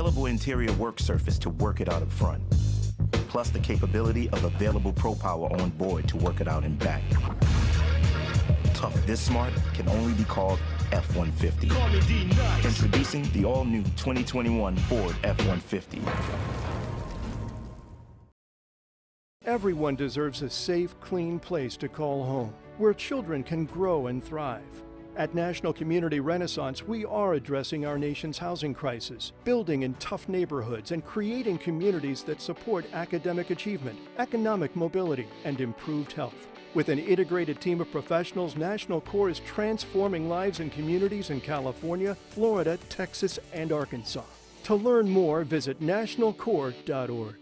available interior work surface to work it out up front, plus the capability of available Pro Power on board to work it out in back. Tough this smart can only be called F-150. Introducing the all-new 2021 Ford F-150. Everyone deserves a safe, clean place to call home, where children can grow and thrive. At National Community Renaissance, we are addressing our nation's housing crisis, building in tough neighborhoods and creating communities that support academic achievement, economic mobility, and improved health. With an integrated team of professionals, National Core is transforming lives and communities in California, Florida, Texas, and Arkansas. To learn more, visit nationalcore.org.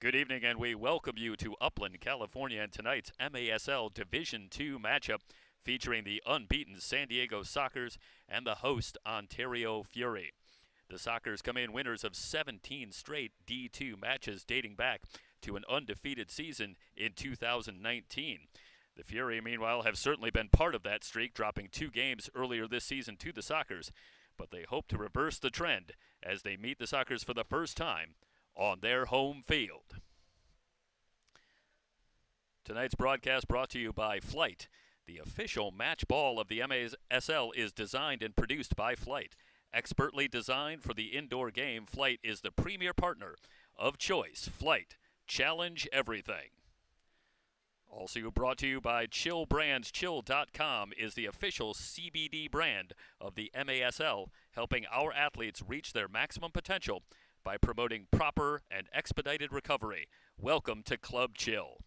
Good evening, and we welcome you to Upland, California, and tonight's MASL Division II matchup featuring the unbeaten San Diego Sockers and the host Ontario Fury. The Sockers come in winners of 17 straight D2 matches dating back to an undefeated season in 2019. The Fury, meanwhile, have certainly been part of that streak, dropping 2 games earlier this season to the Sockers, but they hope to reverse the trend as they meet the Sockers for the first time on their home field. Tonight's broadcast brought to you by Flight. The official match ball of the MASL is designed and produced by Flight. Expertly designed for the indoor game, Flight is the premier partner of choice. Flight, challenge everything. Also brought to you by Chill Brands. Chill.com is the official CBD brand of the MASL, helping our athletes reach their maximum potential by promoting proper and expedited recovery. Welcome to Club Chill.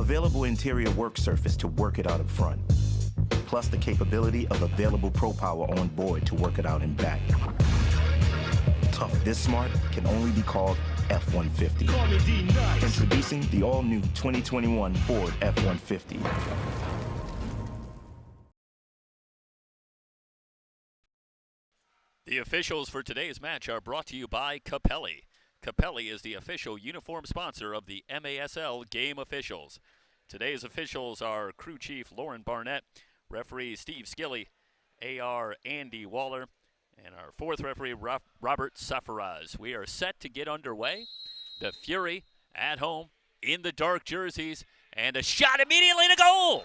Available interior work surface to work it out up front. Plus the capability of available Pro Power on board to work it out in back. Tough this smart can only be called F-150. Introducing the all-new 2021 Ford F-150. The officials for today's match are brought to you by Capelli. Capelli is the official uniform sponsor of the MASL game officials. Today's officials are crew chief Lauren Barnett, referee Steve Skilly, AR Andy Waller, and our fourth referee Robert Safaraz. We are set to get underway. The Fury at home in the dark jerseys, and a shot immediately to goal.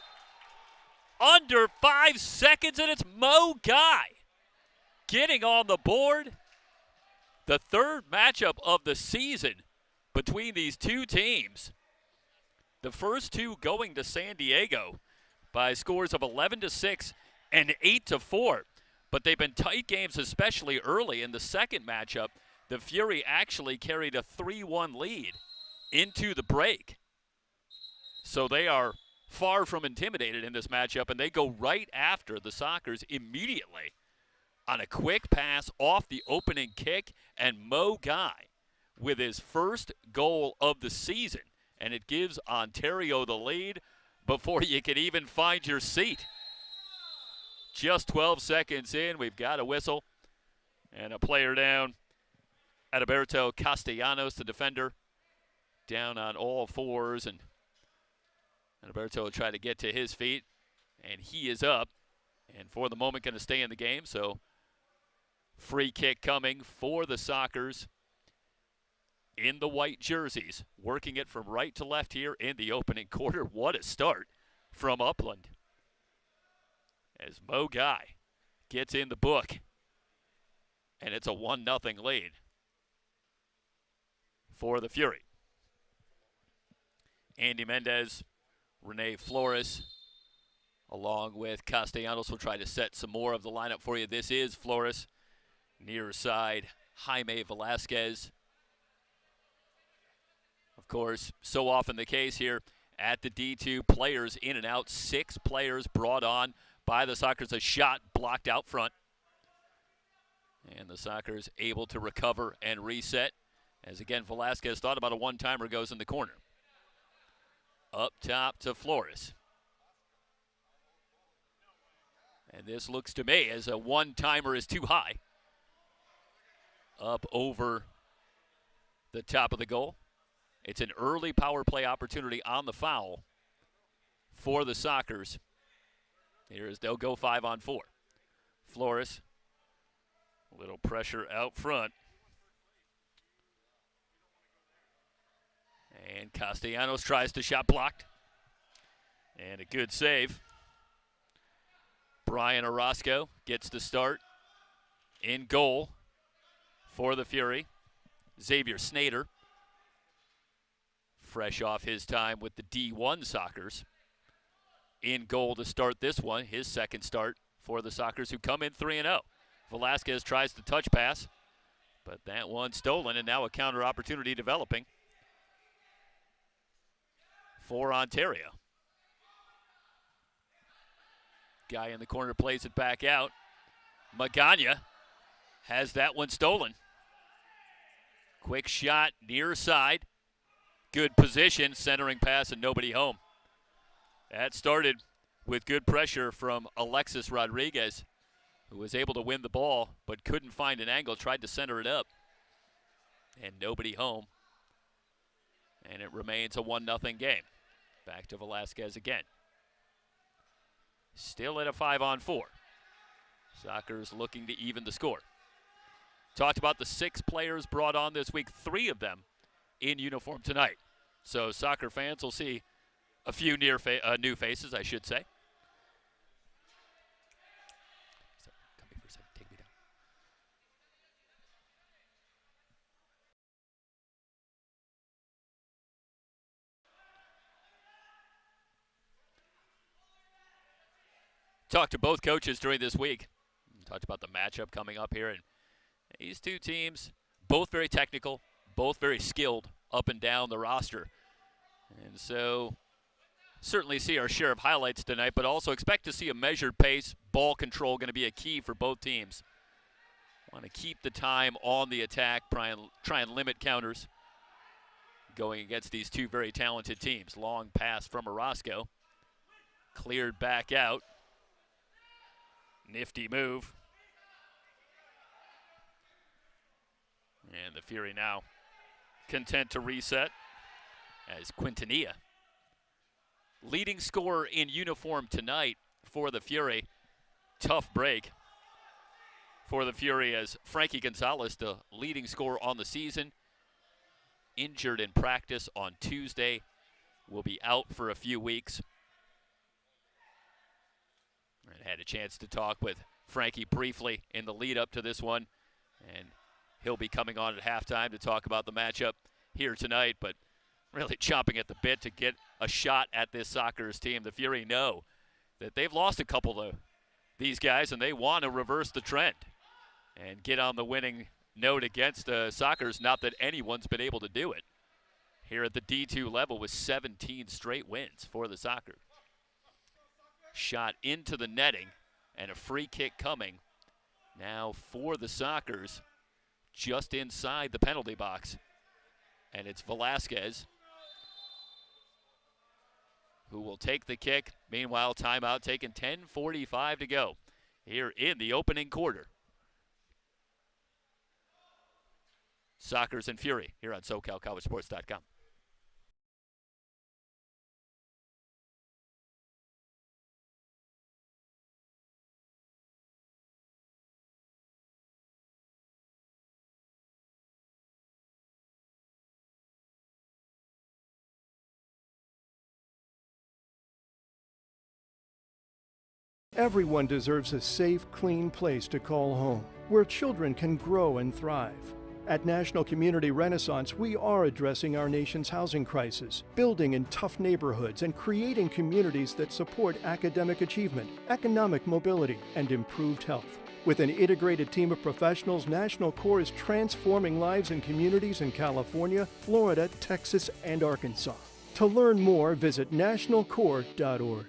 Under 5 seconds, and it's Mo Guy getting on the board. The third matchup of the season between these two teams. The first two going to San Diego by scores of 11-6 and 8-4. But they've been tight games, especially early. In the second matchup, the Fury actually carried a 3-1 lead into the break. So they are far from intimidated in this matchup, and they go right after the Sockers immediately on a quick pass off the opening kick, and Mo Guy with his first goal of the season. And it gives Ontario the lead before you can even find your seat. Just 12 seconds in, we've got a whistle and a player down. Adalberto Castellanos, the defender, down on all fours, and Adalberto will try to get to his feet, and he is up, and for the moment going to stay in the game. So free kick coming for the Sockers in the white jerseys, working it from right to left here in the opening quarter. What a start from Upland, as Mo Guy gets in the book, and it's a 1-0 lead for the Fury. Andy Mendez, Rene Flores, along with Castellanos, will try to set some more of the lineup for you. This is Flores, near side Jaime Velasquez. Of course, so often the case here at the D2, players in and out. 6 players brought on by the Sockers. A shot blocked out front. And the Sockers able to recover and reset. As again, Velasquez thought about a one-timer, goes in the corner. Up top to Flores. And this looks to me as a one-timer is too high. Up over the top of the goal. It's an early power play opportunity on the foul for the Sockers. They'll go 5-on-4. Flores, a little pressure out front. And Castellanos tries to shot blocked. And a good save. Brian Orozco gets the start in goal for the Fury. Xavier Snader, fresh off his time with the D1 Sockers, in goal to start this one, his second start for the Sockers, who come in 3-0. Velasquez tries the touch pass, but that one stolen, and now a counter opportunity developing for Ontario. Guy in the corner plays it back out. Magana has that one stolen. Quick shot near side. Good position, centering pass, and nobody home. That started with good pressure from Alexis Rodriguez, who was able to win the ball but couldn't find an angle, tried to center it up, and nobody home. And it remains a 1-0 game. Back to Velasquez again. Still at a 5-on-4. Sockers looking to even the score. Talked about the 6 players brought on this week, 3 of them in uniform tonight. So soccer fans will see a few new faces, I should say. Come here for a second. Take me down. Talked to both coaches during this week. Talked about the matchup coming up here, and these two teams, both very technical, both very skilled up and down the roster. And so certainly see our share of highlights tonight, but also expect to see a measured pace. Ball control going to be a key for both teams. Want to keep the time on the attack, try and limit counters going against these two very talented teams. Long pass from Orozco. Cleared back out. Nifty move. And the Fury now content to reset as Quintanilla, leading scorer in uniform tonight for the Fury. Tough break for the Fury as Frankie Gonzalez, the leading scorer on the season, injured in practice on Tuesday, will be out for a few weeks. I had a chance to talk with Frankie briefly in the lead up to this one, and he'll be coming on at halftime to talk about the matchup here tonight, but really chomping at the bit to get a shot at this Sockers team. The Fury know that they've lost a couple of these guys, and they want to reverse the trend and get on the winning note against the Sockers. Not that anyone's been able to do it here at the D2 level with 17 straight wins for the Sockers. Shot into the netting and a free kick coming now for the Sockers just inside the penalty box. And it's Velasquez who will take the kick. Meanwhile, timeout taken, 10:45 to go here in the opening quarter. Sockers and Fury here on SoCalCollegeSports.com. Everyone deserves a safe, clean place to call home, where children can grow and thrive. At National Community Renaissance, we are addressing our nation's housing crisis, building in tough neighborhoods and creating communities that support academic achievement, economic mobility, and improved health. With an integrated team of professionals, National Core is transforming lives and communities in California, Florida, Texas, and Arkansas. To learn more, visit nationalcore.org.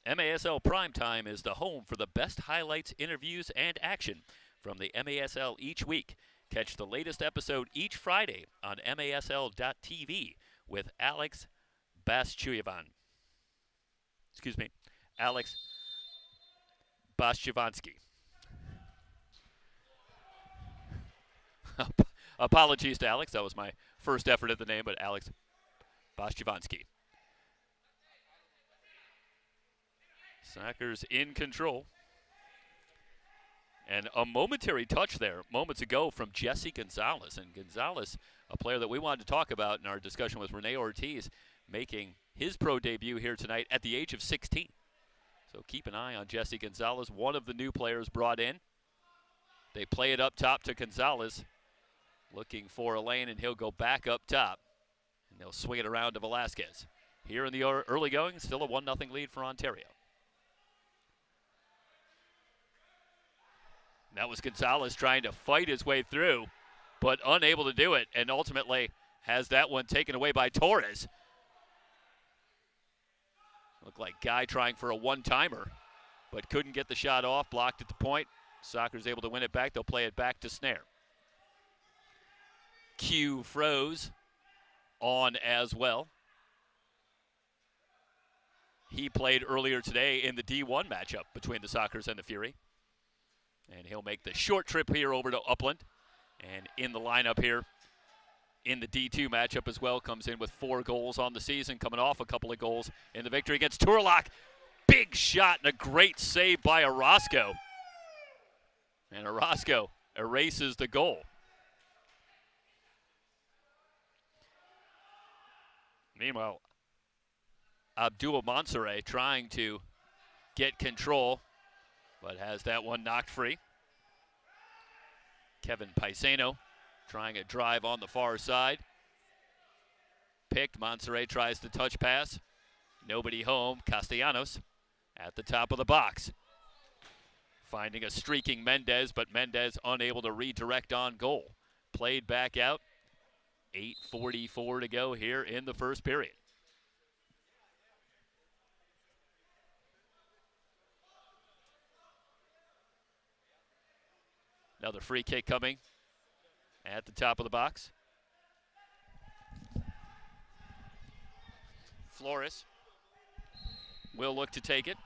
MASL Primetime is the home for the best highlights, interviews, and action from the MASL each week. Catch the latest episode each Friday on MASL.TV with Alex Baschovansky. Alex Baschovansky. Apologies to Alex. That was my first effort at the name, but Alex Baschovansky. Sockers in control. And a momentary touch there moments ago from Jesse Gonzalez. And Gonzalez, a player that we wanted to talk about in our discussion with Rene Ortiz, making his pro debut here tonight at the age of 16. So keep an eye on Jesse Gonzalez, one of the new players brought in. They play it up top to Gonzalez, looking for a lane, and he'll go back up top. And they'll swing it around to Velasquez. Here in the early going, still a 1-0 lead for Ontario. That was Gonzalez trying to fight his way through, but unable to do it, and ultimately has that one taken away by Torres. Looked like Guy trying for a one-timer, but couldn't get the shot off, blocked at the point. Sockers able to win it back. They'll play it back to Snare. Q froze on as well. He played earlier today in the D1 matchup between the Sockers and the Fury. And he'll make the short trip here over to Upland. And in the lineup here in the D2 matchup as well, comes in with 4 goals on the season, coming off a couple of goals in the victory against Turlock. Big shot and a great save by Orozco. And Orozco erases the goal. Meanwhile, Abdul Mansoure trying to get control, but has that one knocked free. Kevin Paisano trying a drive on the far side. Picked, Mansoure tries the touch pass. Nobody home, Castellanos. At the top of the box. Finding a streaking Mendez, but Mendez unable to redirect on goal. Played back out. 8:44 to go here in the first period. Another free kick coming at the top of the box. Flores will look to take it.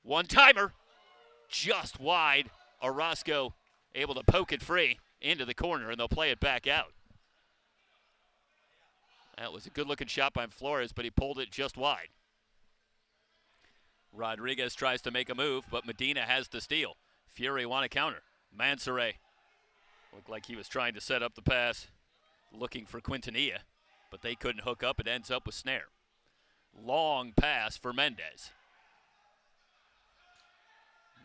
One-timer, just wide. Orozco able to poke it free into the corner, and they'll play it back out. That was a good-looking shot by Flores, but he pulled it just wide. Rodriguez tries to make a move, but Medina has the steal. Fury want to counter. Mansoure looked like he was trying to set up the pass, looking for Quintanilla, but they couldn't hook up. It ends up with Snare. Long pass for Mendez.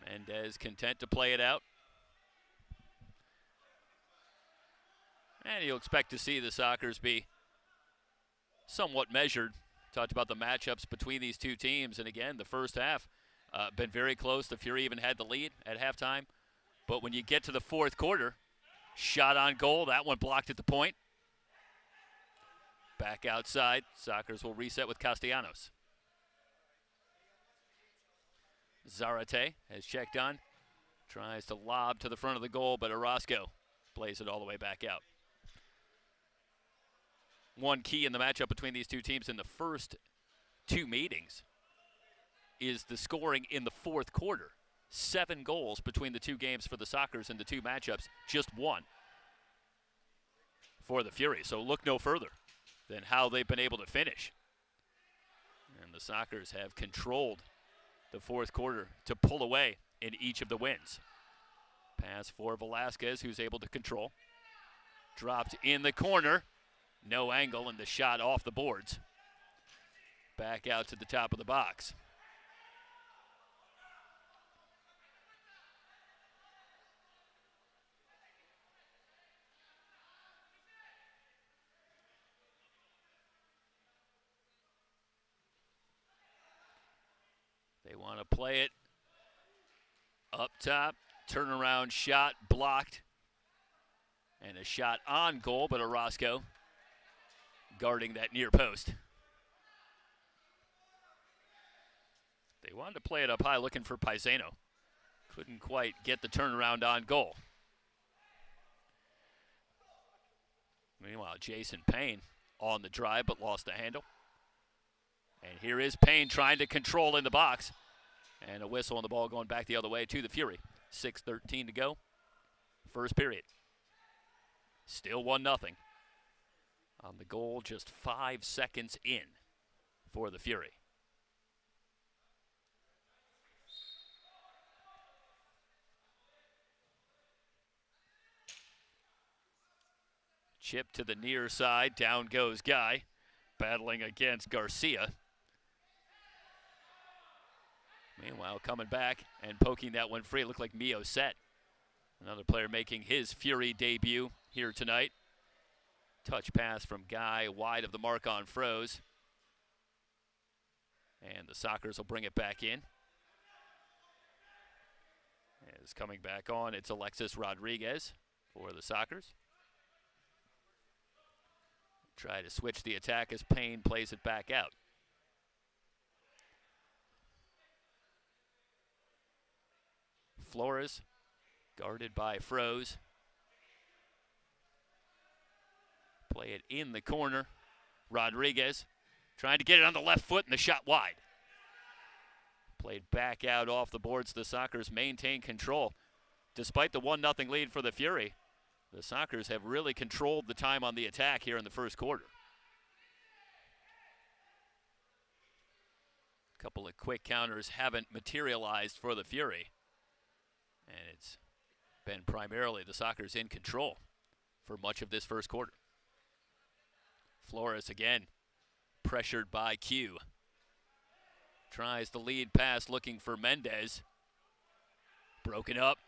Mendez content to play it out. And you'll expect to see the Sockers be somewhat measured. Talked about the matchups between these two teams, and again, the first half been very close. The Fury even had the lead at halftime. But when you get to the fourth quarter, shot on goal, that one blocked at the point. Back outside, Sockers will reset with Castellanos. Zarate has checked on, tries to lob to the front of the goal, but Orozco plays it all the way back out. One key in the matchup between these two teams in the first two meetings is the scoring in the fourth quarter. 7 goals between the two games for the Sockers in the two matchups, just 1 for the Fury. So look no further than how they've been able to finish. And the Sockers have controlled the fourth quarter to pull away in each of the wins. Pass for Velasquez, who's able to control. Dropped in the corner. No angle, and the shot off the boards. Back out to the top of the box. They want to play it up top. Turnaround shot blocked. And a shot on goal, but Orozco guarding that near post. They wanted to play it up high, looking for Paisano. Couldn't quite get the turnaround on goal. Meanwhile, Jason Payne on the drive, but lost the handle. And here is Payne trying to control in the box. And a whistle on the ball going back the other way to the Fury. 6:13 to go. First period. Still 1-0. On the goal, just 5 seconds in for the Fury. Chip to the near side. Down goes Guy, battling against Garcia. Meanwhile, coming back and poking that one free. It looked like Mio set. Another player making his Fury debut here tonight. Touch pass from Guy, wide of the mark on Froze. And the Sockers will bring it back in. As coming back on, it's Alexis Rodriguez for the Sockers. Try to switch the attack as Payne plays it back out. Flores, guarded by Froze. Play it in the corner. Rodriguez trying to get it on the left foot, and the shot wide. Played back out off the boards. The Sockers maintain control. Despite the 1-0 lead for the Fury, the Sockers have really controlled the time on the attack here in the first quarter. A couple of quick counters haven't materialized for the Fury. And it's been primarily the Sockers in control for much of this first quarter. Flores again, pressured by Q. Tries the lead pass looking for Mendez. Broken up.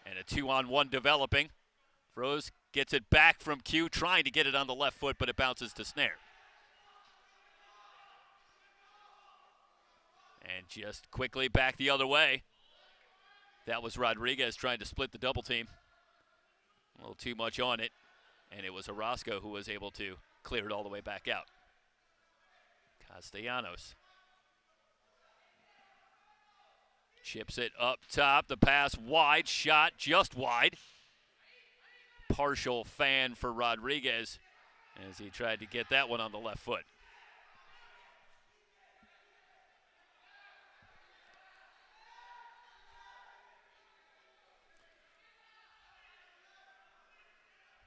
And a 2-on-1 developing. Froze gets it back from Q, trying to get it on the left foot, but it bounces to Snare. And just quickly back the other way. That was Rodriguez trying to split the double team. A little too much on it. And it was Orozco who was able to clear it all the way back out. Castellanos chips it up top. The pass wide, shot just wide. Partial fan for Rodriguez as he tried to get that one on the left foot.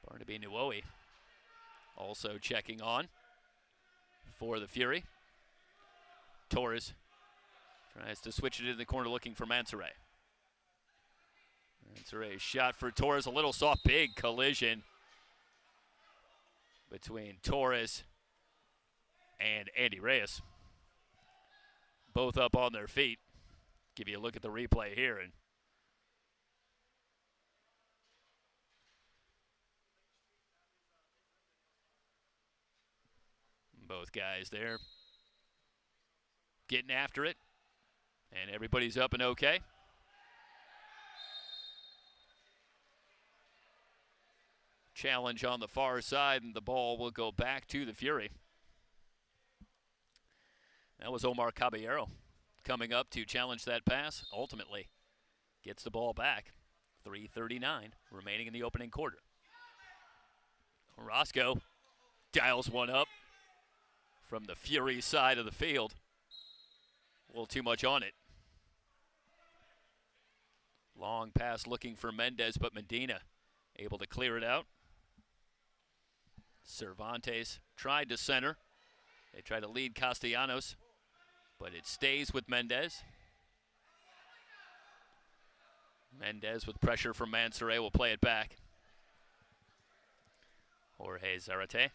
Barnaby Nuoe also checking on for the Fury. Torres tries to switch it in the corner looking for Mansoret. Mansoret shot for Torres, a little soft, big collision between Torres and Andy Reyes. Both up on their feet. Give you a look at the replay here. And both guys there getting after it. And everybody's up and okay. Challenge on the far side, and the ball will go back to the Fury. That was Omar Caballero coming up to challenge that pass. Ultimately gets the ball back. 3:39 remaining in the opening quarter. Orozco dials one up from the Fury side of the field. A little too much on it. Long pass looking for Mendez, but Medina able to clear it out. Cervantes tried to center. They try to lead Castellanos, but it stays with Mendez. Mendez with pressure from Mansoret will play it back. Jorge Zarate.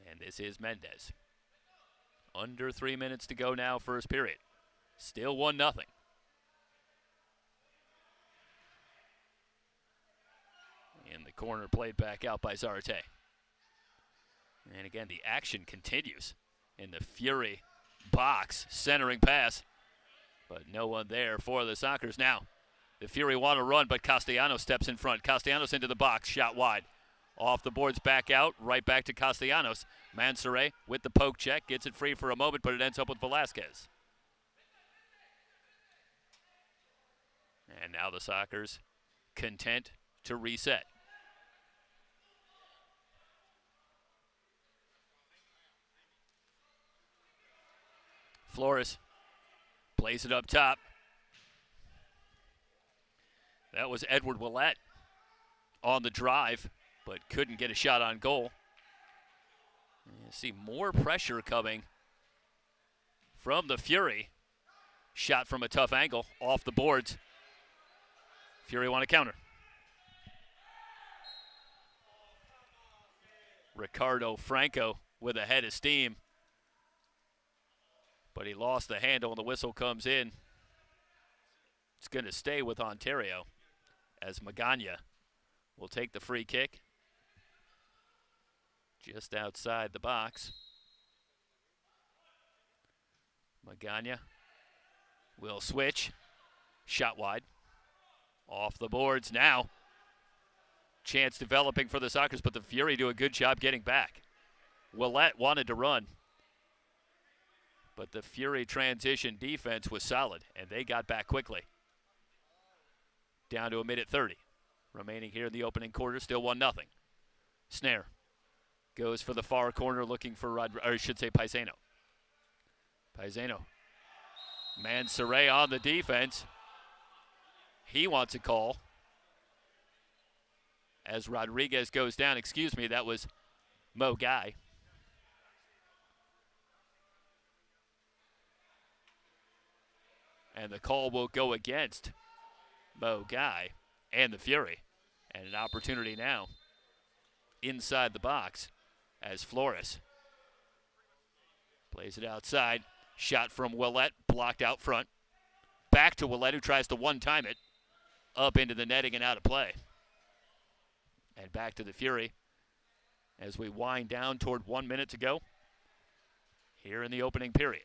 And this is Mendez. Under 3 minutes to go now, first period. Still 1-0. In the corner, played back out by Zarate. And again, the action continues in the Fury box, centering pass. But no one there for the Sockers. Now, the Fury want to run, but Castellanos steps in front. Castellanos into the box, shot wide. Off the boards, back out, right back to Castellanos. Mansoret with the poke check, gets it free for a moment, but it ends up with Velasquez. And now the Sockers content to reset. Flores plays it up top. That was Edward Willett on the drive, but couldn't get a shot on goal. You see more pressure coming from the Fury. Shot from a tough angle, off the boards. Fury want to counter. Ricardo Franco with a head of steam. But he lost the handle and the whistle comes in. It's going to stay with Ontario as Magana will take the free kick. Just outside the box. Magana will switch. Shot wide. Off the boards now. Chance developing for the Sockers, but the Fury do a good job getting back. Willett wanted to run, but the Fury transition defense was solid, and they got back quickly. Down to a minute 30. Remaining here in the opening quarter, still 1-0. Snare goes for the far corner looking for, Paisano. Paisano. Mansoret on the defense. He wants a call. As Rodriguez goes down, that was Mo Guy. And the call will go against Mo Guy and the Fury. And an opportunity now inside the box as Flores plays it outside. Shot from Willett, blocked out front. Back to Willett, who tries to one-time it. Up into the netting and out of play. And back to the Fury as we wind down toward 1 minute to go here in the opening period.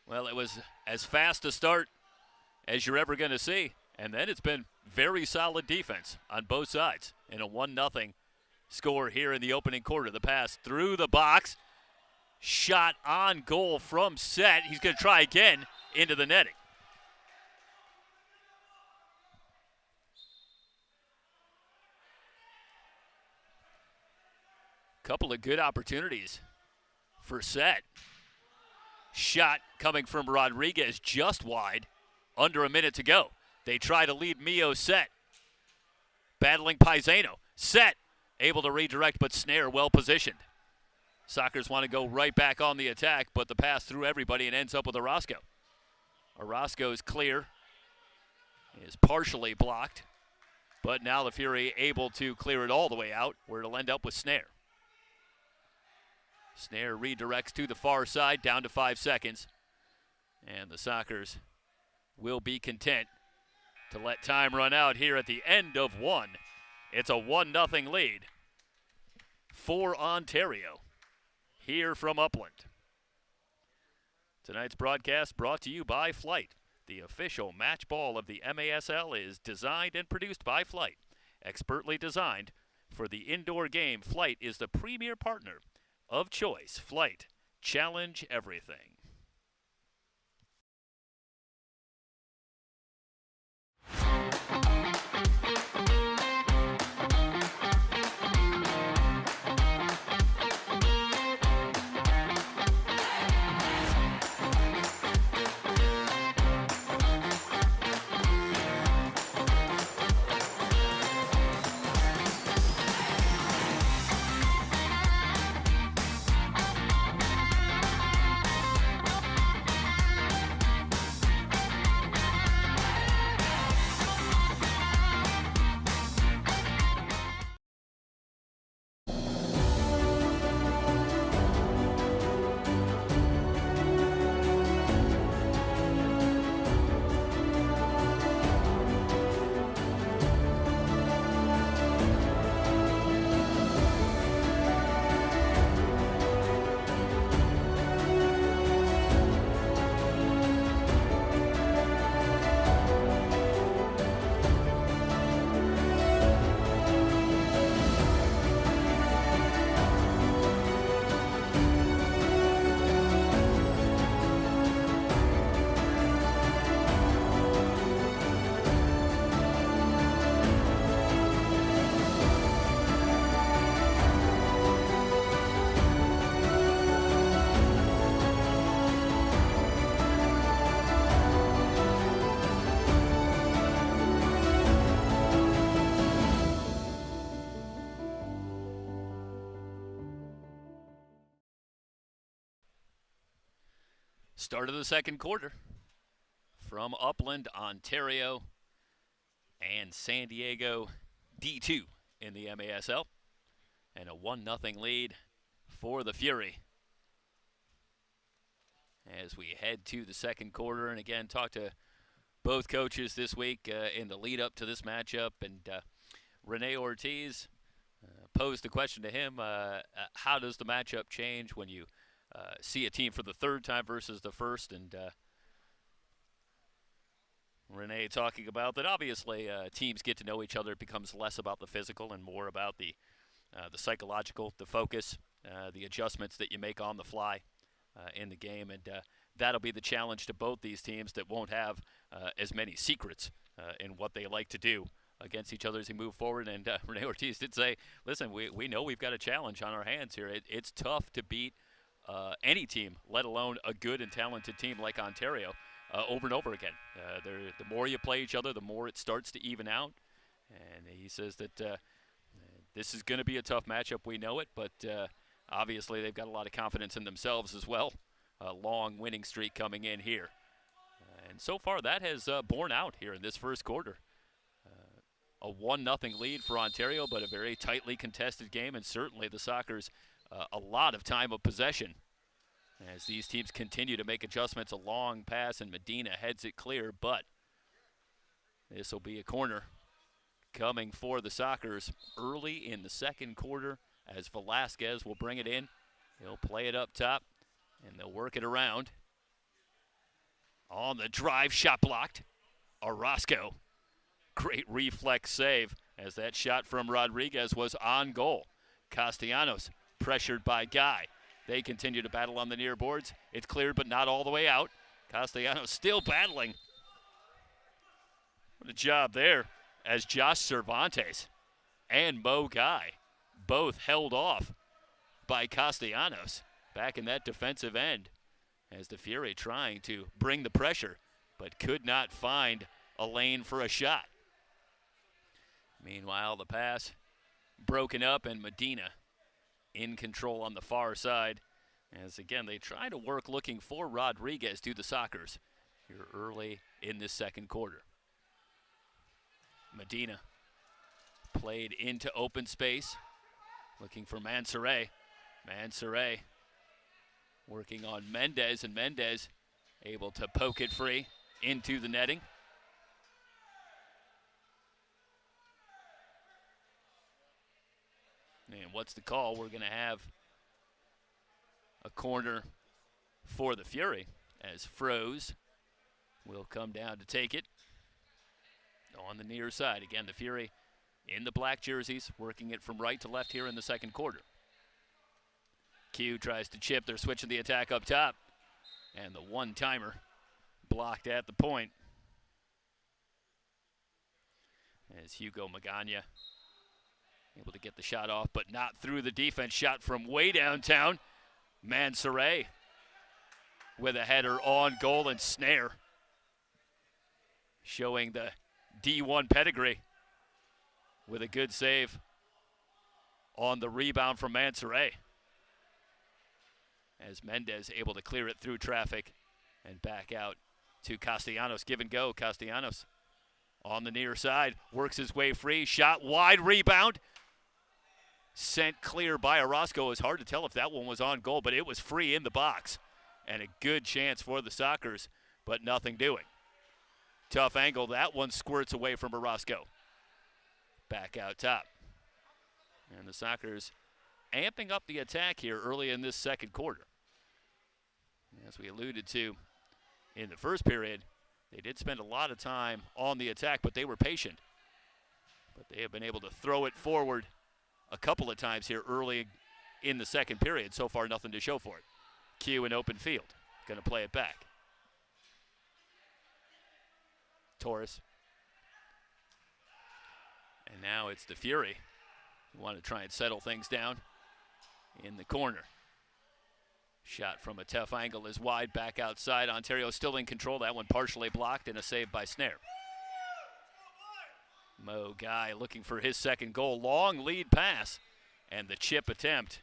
Well, it was as fast a start as you're ever going to see. And then it's been very solid defense on both sides. In a 1-0 score here in the opening quarter. The pass through the box. Shot on goal from Set. He's going to try again into the netting. Couple of good opportunities for Set. Shot coming from Rodriguez just wide. Under a minute to go. They try to lead Mio. Set. Battling Paisano. Set. Able to redirect, but Snare well positioned. Sockers want to go right back on the attack, but the pass through everybody and ends up with Orozco. Orozco's clear. Is partially blocked. But now the Fury able to clear it all the way out, where it'll end up with Snare. Snare redirects to the far side, down to 5 seconds. And the Sockers will be content to let time run out here at the end of one. It's a 1-0 lead for Ontario here from Upland. Tonight's broadcast brought to you by Flight. The official match ball of the MASL is designed and produced by Flight. Expertly designed for the indoor game, Flight is the premier partner of choice. Flight, challenge everything. Start of the second quarter from Upland, Ontario, and San Diego D2 in the MASL. And a 1-0 lead for the Fury. As we head to the second quarter, and again, talk to both coaches this week in the lead up to this matchup. And Rene Ortiz posed the question to him, how does the matchup change when you see a team for the third time versus the first? And Rene talking about that obviously teams get to know each other. It becomes less about the physical and more about the psychological, the focus, the adjustments that you make on the fly in the game. And that'll be the challenge to both these teams that won't have as many secrets in what they like to do against each other as they move forward. And Rene Ortiz did say, listen, we know we've got a challenge on our hands here. It's tough to beat any team, let alone a good and talented team like Ontario, over and over again. The more you play each other, the more it starts to even out. And he says that this is going to be a tough matchup. We know it, but obviously they've got a lot of confidence in themselves as well. A long winning streak coming in here. And so far that has borne out here in this first quarter. A 1-0 lead for Ontario, but a very tightly contested game, and certainly the Sockers a lot of time of possession as these teams continue to make adjustments. A long pass, and Medina heads it clear, but this will be a corner coming for the Sockers early in the second quarter as Velasquez will bring it in. He'll play it up top, and they'll work it around. On the drive, shot blocked. Orozco. Great reflex save as that shot from Rodriguez was on goal. Castellanos pressured by Guy. They continue to battle on the near boards. It's cleared, but not all the way out. Castellanos still battling. What a job there as Josh Cervantes and Mo Guy both held off by Castellanos back in that defensive end as the Fury trying to bring the pressure but could not find a lane for a shot. Meanwhile, the pass broken up and Medina in control on the far side as again they try to work looking for Rodriguez to the Sockers here early in this second quarter. Medina played into open space, looking for Mansoure. Mansoure working on Mendez, and Mendez able to poke it free into the netting. And what's the call? We're going to have a corner for the Fury as Froze will come down to take it on the near side. Again, the Fury in the black jerseys, working it from right to left here in the second quarter. Q tries to chip. They're switching the attack up top. And the one-timer blocked at the point. As Hugo Magana able to get the shot off, but not through the defense. Shot from way downtown. Mansoure with a header on goal and snare. Showing the D1 pedigree with a good save on the rebound from Mansoure. As Mendez able to clear it through traffic and back out to Castellanos. Give and go. Castellanos on the near side. Works his way free. Shot wide. Rebound. Sent clear by Orozco. It was hard to tell if that one was on goal, but it was free in the box. And a good chance for the Sockers, but nothing doing. Tough angle. That one squirts away from Orozco. Back out top. And the Sockers amping up the attack here early in this second quarter. As we alluded to in the first period, they did spend a lot of time on the attack, but they were patient. But they have been able to throw it forward a couple of times here early in the second period. So far, nothing to show for it. Q in open field. Going to play it back. Torres. And now it's the Fury who want to try and settle things down in the corner. Shot from a tough angle is wide, back outside. Ontario still in control. That one partially blocked and a save by Snare. Mo Guy looking for his second goal. Long lead pass. And the chip attempt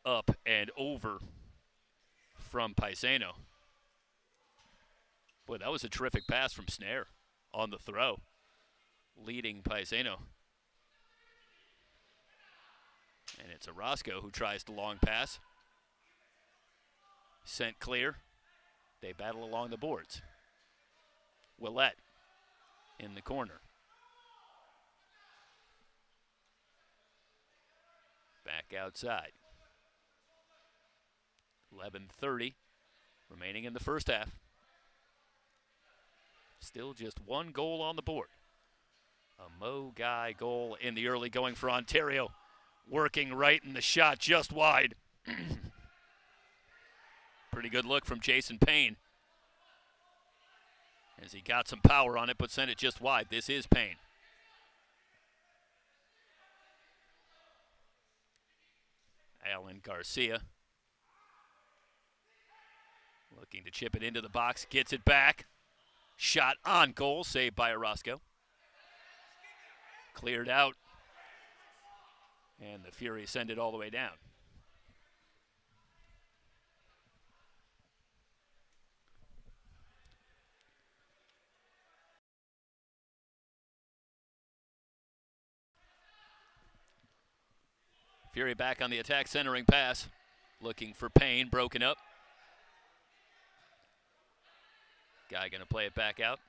up and over from Paisano. Boy, that was a terrific pass from Snare on the throw, leading Paisano. And it's Orozco who tries the long pass. Sent clear. They battle along the boards. Willette in the corner. Back outside. 11:30 remaining in the first half. Still just one goal on the board. A Mo Guy goal in the early going for Ontario. Working right in the shot just wide. Pretty good look from Jason Payne. As he got some power on it, but sent it just wide. This is Payne. Alan Garcia. Looking to chip it into the box. Gets it back. Shot on goal. Saved by Orozco. Cleared out. And the Fury send it all the way down. Fury back on the attack, centering pass. Looking for Payne, broken up. Guy gonna play it back out.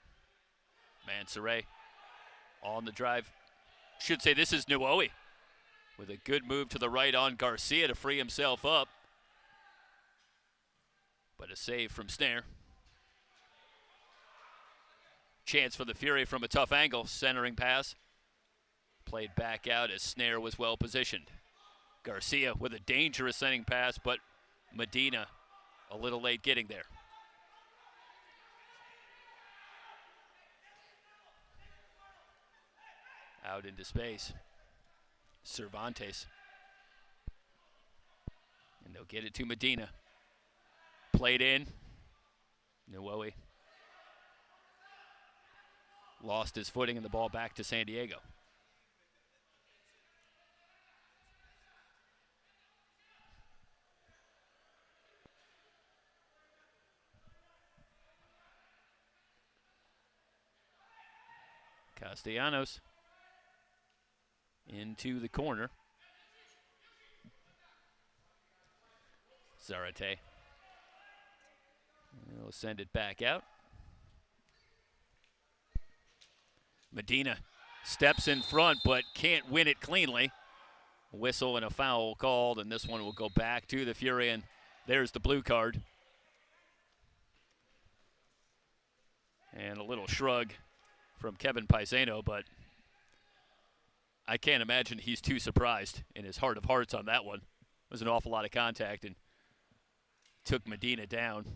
Mansoure on the drive. Should say this is Nuoe with a good move to the right on Garcia to free himself up. But a save from Snare. Chance for the Fury from a tough angle. Centering pass. Played back out as Snare was well positioned. Garcia with a dangerous sending pass, but Medina a little late getting there. Out into space. Cervantes. And they'll get it to Medina. Played in. Nuoe lost his footing and the ball back to San Diego. Castellanos into the corner. Zarate. He'll send it back out. Medina steps in front but can't win it cleanly. Whistle and a foul called, and this one will go back to the Fury, and there's the blue card. And a little shrug from Kevin Paisano, but I can't imagine he's too surprised in his heart of hearts on that one. It was an awful lot of contact and took Medina down.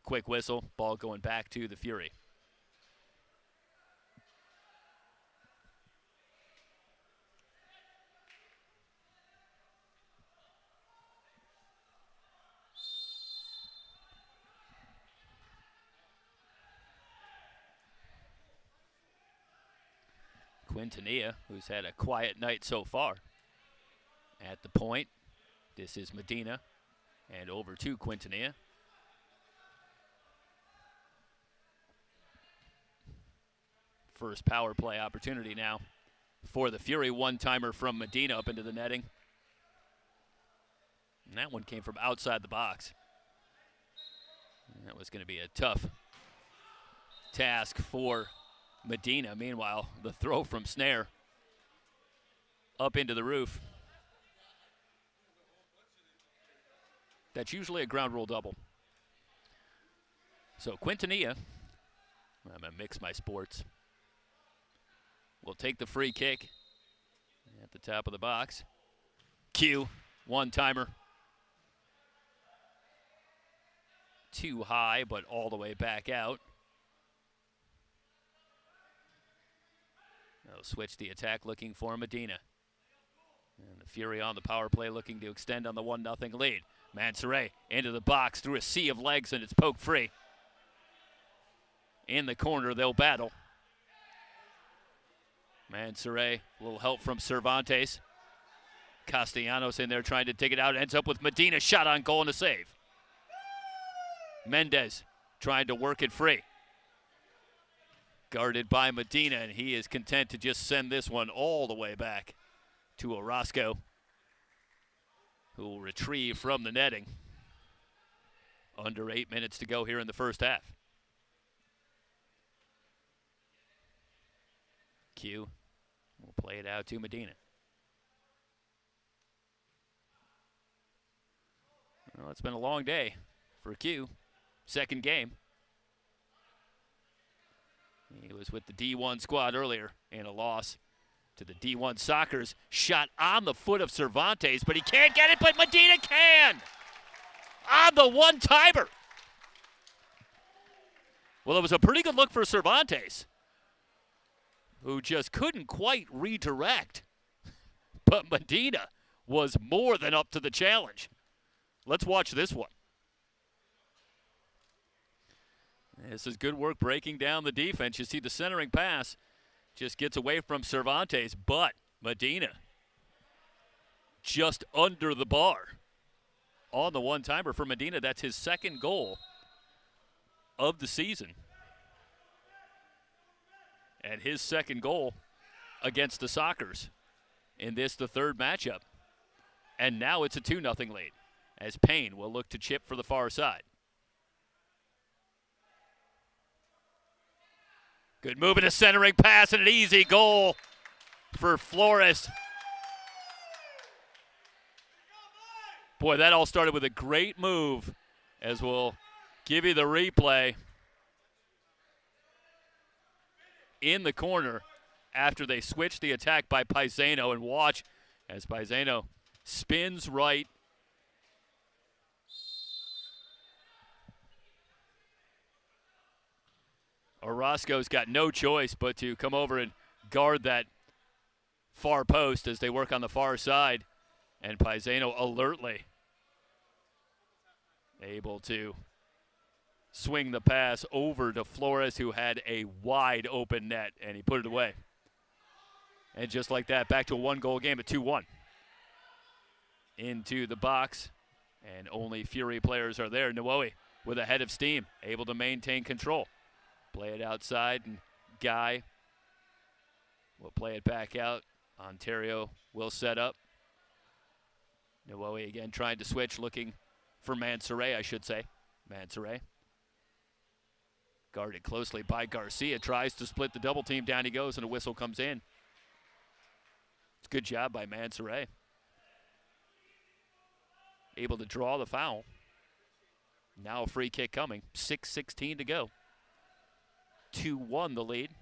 Quick whistle, ball going back to the Fury. Quintanilla, who's had a quiet night so far. At the point, this is Medina, and over to Quintanilla. First power play opportunity now for the Fury. One-timer from Medina up into the netting. And that one came from outside the box. And that was going to be a tough task for Medina. Meanwhile, the throw from Snare up into the roof. That's usually a ground rule double. So Quintanilla, I'm going to mix my sports, will take the free kick at the top of the box. Q, one-timer. Too high, but all the way back out. They'll switch the attack looking for Medina. And the Fury on the power play looking to extend on the 1-0 lead. Mansoure into the box through a sea of legs, and it's poked free. In the corner, they'll battle. Mansoure, a little help from Cervantes. Castellanos in there trying to dig it out. Ends up with Medina, shot on goal and a save. Mendez trying to work it free. Guarded by Medina, and he is content to just send this one all the way back to Orozco, who will retrieve from the netting. Under 8 minutes to go here in the first half. Q will play it out to Medina. Well, it's been a long day for Q. Second game. He was with the D1 squad earlier in a loss to the D1 Sockers. Shot on the foot of Cervantes, but he can't get it, but Medina can! On the one-timer! Well, it was a pretty good look for Cervantes, who just couldn't quite redirect. But Medina was more than up to the challenge. Let's watch this one. This is good work breaking down the defense. You see the centering pass just gets away from Cervantes, but Medina just under the bar on the one-timer for Medina. That's his second goal of the season. And his second goal against the Sockers in this, the third matchup. And now it's a 2-0 lead as Payne will look to chip for the far side. Good move and a centering pass and an easy goal for Flores. Boy, that all started with a great move, as we'll give you the replay. in the corner after they switch the attack by Paisano, and watch as Paisano spins right. Orozco's got no choice but to come over and guard that far post as they work on the far side, and Paisano alertly able to swing the pass over to Flores, who had a wide open net, and he put it away. And just like that, back to a one-goal game at 2-1. Into the box, and only Fury players are there. Nwoye with a head of steam, able to maintain control. Play it outside, and Guy will play it back out. Ontario will set up. Nwoye again trying to switch, looking for Mansoret, I should say. Mansoret. Guarded closely by Garcia, tries to split the double team. Down he goes, and a whistle comes in. It's a good job by Mansoret. Able to draw the foul. Now a free kick coming. 6:16 to go. 2-1 the lead.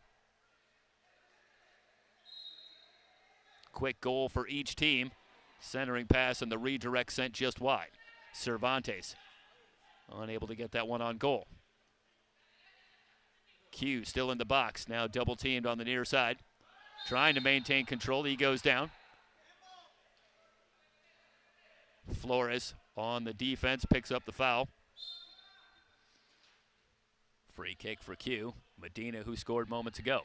Quick goal for each team. Centering pass and the redirect sent just wide. Cervantes unable to get that one on goal. Q still in the box. Now double teamed on the near side. Trying to maintain control. He goes down. Flores on the defense picks up the foul. Free kick for Q. Medina, who scored moments ago.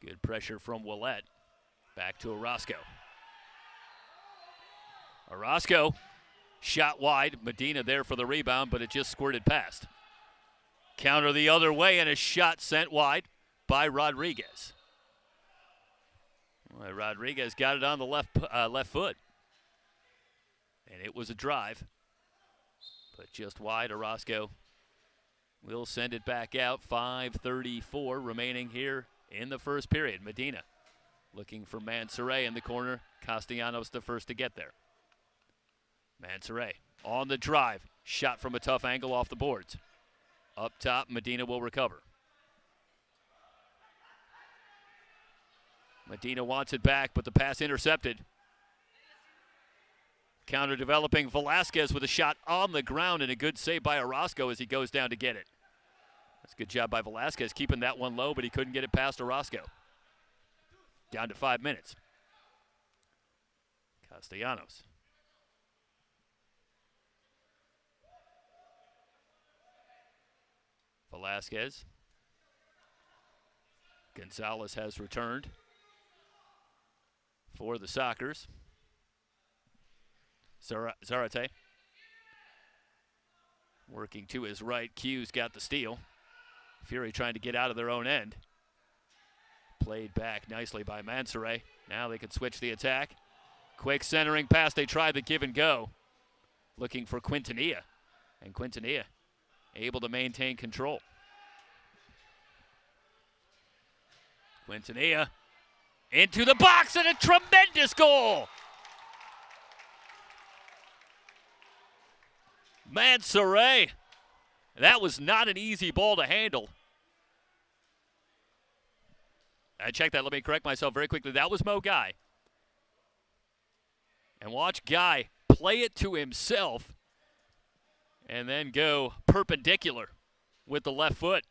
Good pressure from Willett. Back to Orozco. Orozco, shot wide. Medina there for the rebound, but it just squirted past. Counter the other way, and a shot sent wide by Rodriguez. Well, Rodriguez got it on the left foot. And it was a drive. But just wide. Orozco will send it back out. 5:34 remaining here in the first period. Medina looking for Mansoret in the corner. Castellanos the first to get there. Mansoret on the drive. Shot from a tough angle off the boards. Up top, Medina will recover. Medina wants it back, but the pass intercepted. Counter developing. Velasquez with a shot on the ground, and a good save by Orozco as he goes down to get it. That's a good job by Velasquez keeping that one low, but he couldn't get it past Orozco. Down to 5 minutes. Castellanos. Velasquez. Gonzalez has returned for the Sockers. Zarate working to his right. Q's got the steal. Fury trying to get out of their own end. Played back nicely by Mansoret. Now they can switch the attack. Quick centering pass. They try the give and go. Looking for Quintanilla. And Quintanilla able to maintain control. Quintanilla into the box, and a tremendous goal. Mansoret. That was not an easy ball to handle. I checked that. Let me correct myself very quickly. That was Mo Guy. And watch Guy play it to himself and then go perpendicular with the left foot.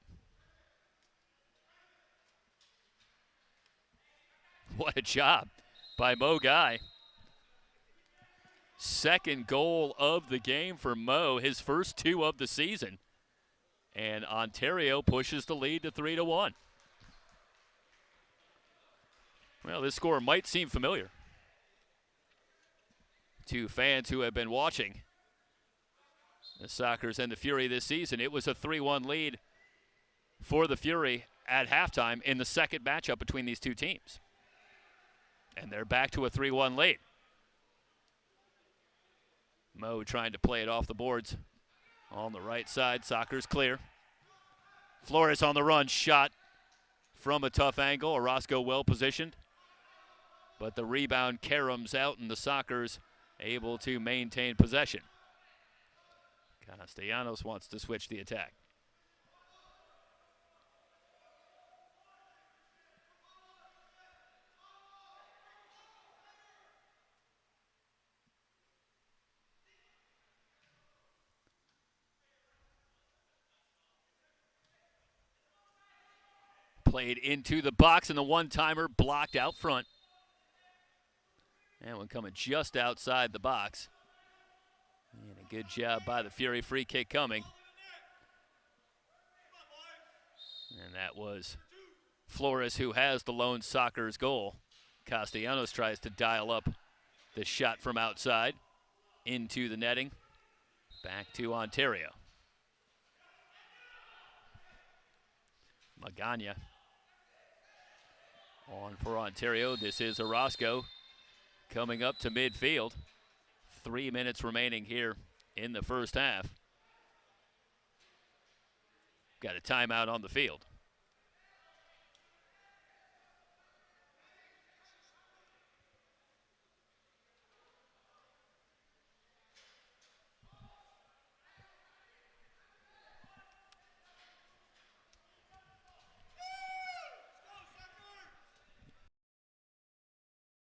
What a job by Mo Guy. Second goal of the game for Mo, his first two of the season. And Ontario pushes the lead to 3-1. Well, this score might seem familiar to fans who have been watching the Sockers and the Fury this season. It was a 3-1 lead for the Fury at halftime in the second matchup between these two teams. And they're back to a 3-1 lead. Mo trying to play it off the boards on the right side. Sockers clear. Flores on the run. Shot from a tough angle. Orozco well positioned. But the rebound caroms out, and the Sockers able to maintain possession. Castellanos wants to switch the attack. Played into the box, and the one-timer blocked out front. And one coming just outside the box. And a good job by the Fury. Free kick coming. And that was Flores, who has the lone Sockers goal. Castellanos tries to dial up the shot from outside into the netting. Back to Ontario. Magana on for Ontario. This is Orozco coming up to midfield. 3 minutes remaining here in the first half. Got a timeout on the field.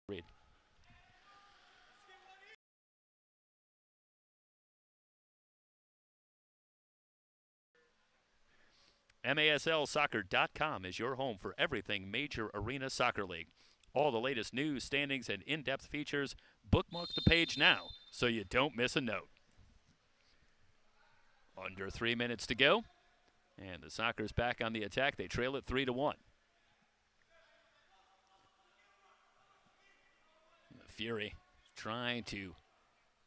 Read. MASLsoccer.com is your home for everything Major Arena Soccer League. All the latest news, standings, and in-depth features. Bookmark the page now so you don't miss a note. Under 3 minutes to go, and the Sockers back on the attack. They trail it 3-1. The Fury trying to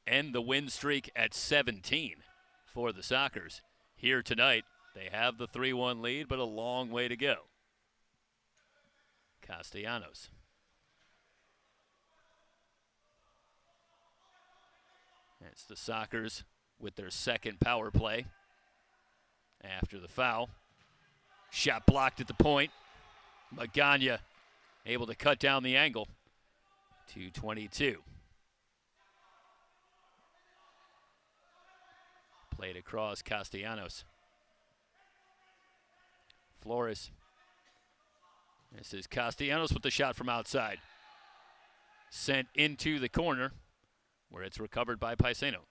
end the win streak at 17 for the Sockers. Here tonight, they have the 3-1 lead, but a long way to go. Castellanos. It's the Sockers with their second power play after the foul. Shot blocked at the point. Magana able to cut down the angle. 2:22. Played across Castellanos. Flores. This is Castellanos with the shot from outside. Sent into the corner where it's recovered by Paisano.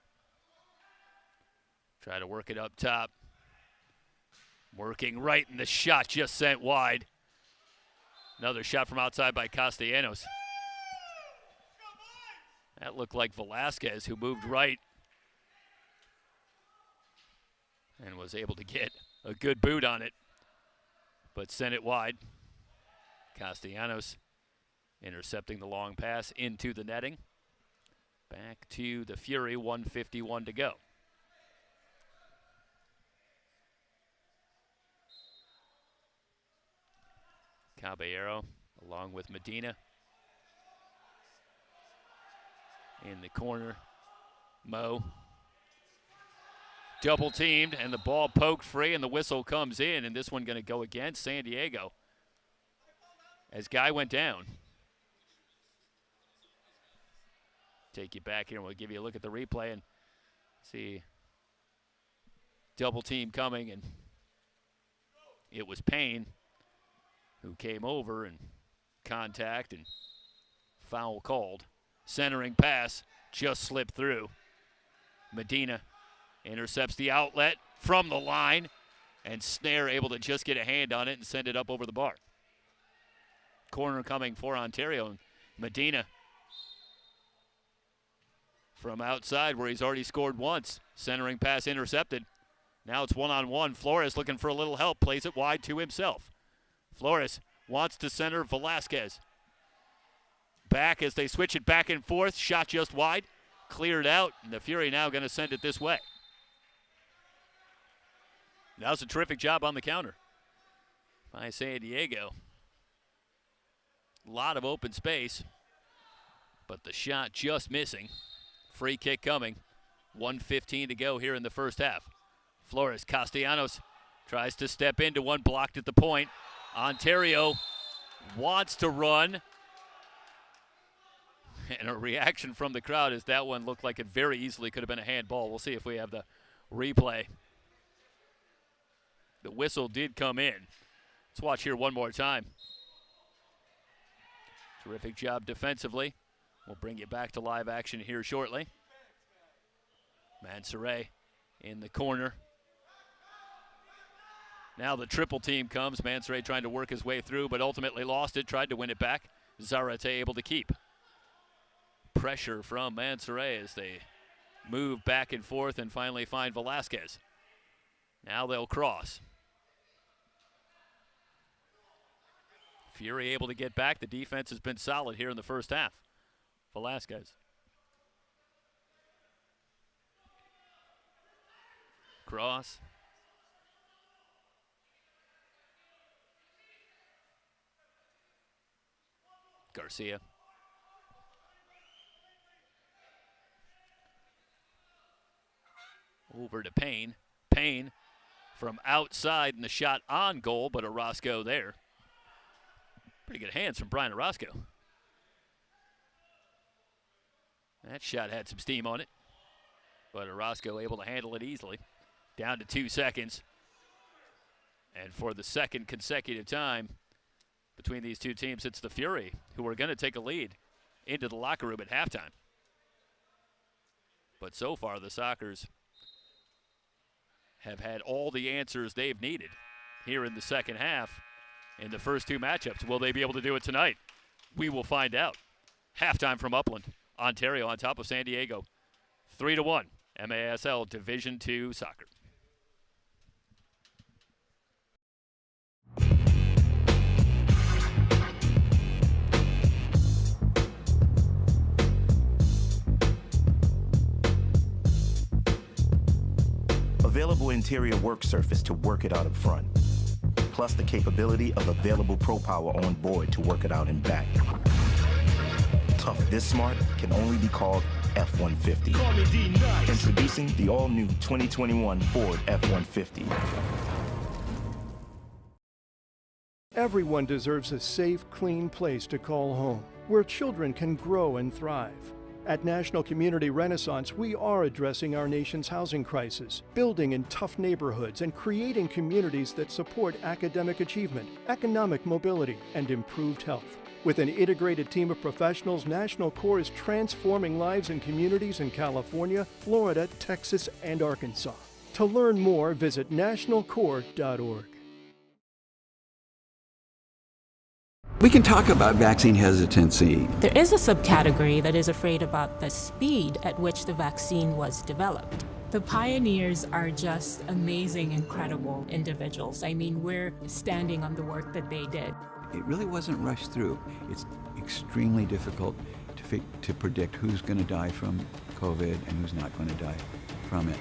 Try to work it up top. Working right, and the shot just sent wide. Another shot from outside by Castellanos. That looked like Velasquez, who moved right and was able to get a good boot on it, but sent it wide. Castellanos intercepting the long pass into the netting. Back to the Fury, 1:51 to go. Caballero along with Medina. In the corner, Mo. Double teamed, and the ball poked free, and the whistle comes in, and this one going to go against San Diego as Guy went down. Take you back here, and we'll give you a look at the replay and see double team coming, and it was Payne who came over and contact and foul called. Centering pass just slipped through. Medina intercepts the outlet from the line, and Snare able to just get a hand on it and send it up over the bar. Corner coming for Ontario, and Medina from outside where he's already scored once. Centering pass intercepted. Now it's one-on-one. Flores looking for a little help, plays it wide to himself. Flores wants to center Velasquez. Back as they switch it back and forth. Shot just wide. Cleared out, and the Fury now going to send it this way. That was a terrific job on the counter by San Diego. A lot of open space, but the shot just missing. Free kick coming. 1:15 to go here in the first half. Flores, Castellanos tries to step into one, blocked at the point. Ontario wants to run. And a reaction from the crowd as that one looked like it very easily could have been a handball. We'll see if we have the replay. The whistle did come in. Let's watch here one more time. Terrific job defensively. We'll bring you back to live action here shortly. Mansoure in the corner. Now the triple team comes. Mansoret trying to work his way through, but ultimately lost it, tried to win it back. Zarate able to keep. Pressure from Mansoret as they move back and forth and finally find Velasquez. Now they'll cross. Fury able to get back. The defense has been solid here in the first half. Velasquez. Cross. Garcia. Over to Payne. Payne from outside, and the shot on goal, but Orozco there. Pretty good hands from Brian Orozco. That shot had some steam on it, but Orozco able to handle it easily. Down to 2 seconds. And for the second consecutive time between these two teams, it's the Fury who are going to take a lead into the locker room at halftime. But so far, the Sockers have had all the answers they've needed here in the second half in the first two matchups. Will they be able to do it tonight? We will find out. Halftime from Upland, Ontario on top of San Diego. 3-1, MASL Division II Soccer. Available interior work surface to work it out up front, plus the capability of available Pro Power on board to work it out in back. Tough this smart can only be called F-150. Introducing the all-new 2021 Ford F-150. Everyone deserves a safe, clean place to call home, where children can grow and thrive. At National Community Renaissance, we are addressing our nation's housing crisis, building in tough neighborhoods and creating communities that support academic achievement, economic mobility, and improved health. With an integrated team of professionals, National Core is transforming lives and communities in California, Florida, Texas, and Arkansas. To learn more, visit nationalcore.org. We can talk about vaccine hesitancy. There is a subcategory that is afraid about the speed at which the vaccine was developed. The pioneers are just amazing, incredible individuals. I mean, we're standing on the work that they did. It really wasn't rushed through. It's extremely difficult to predict who's going to die from COVID and who's not going to die from it.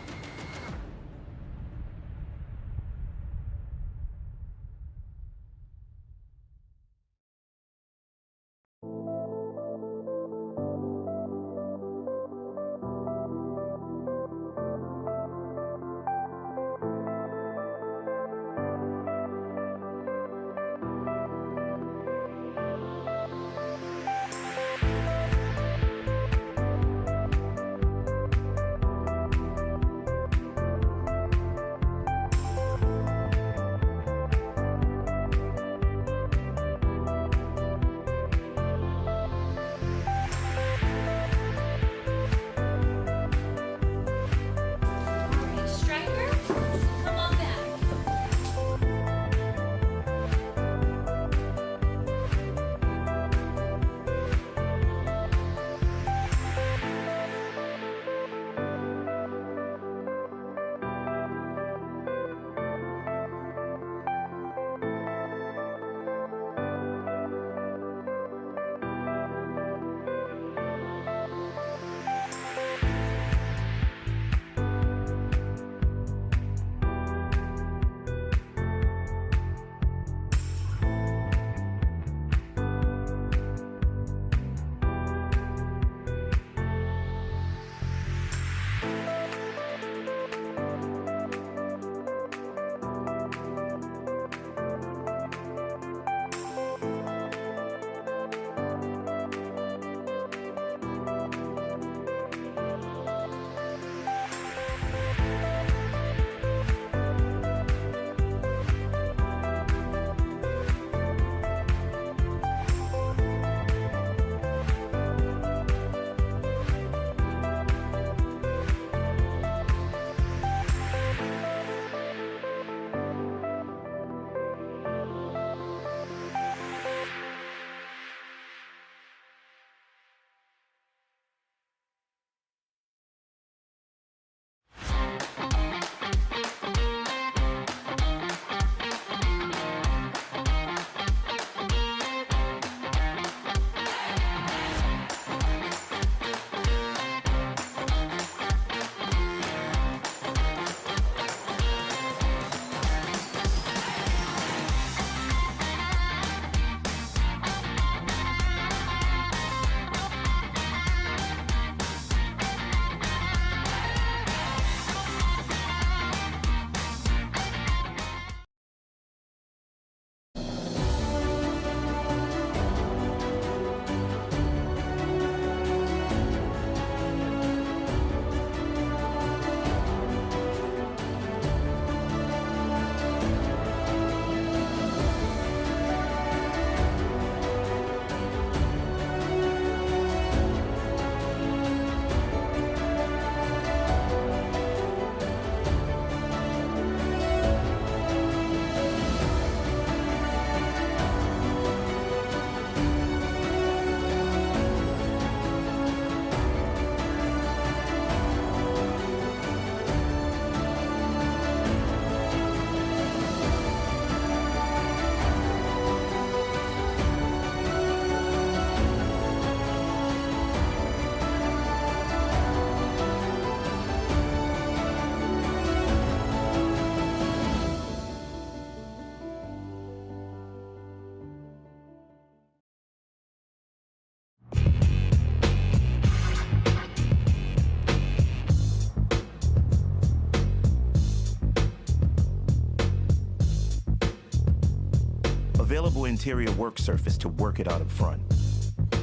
Available interior work surface to work it out up front.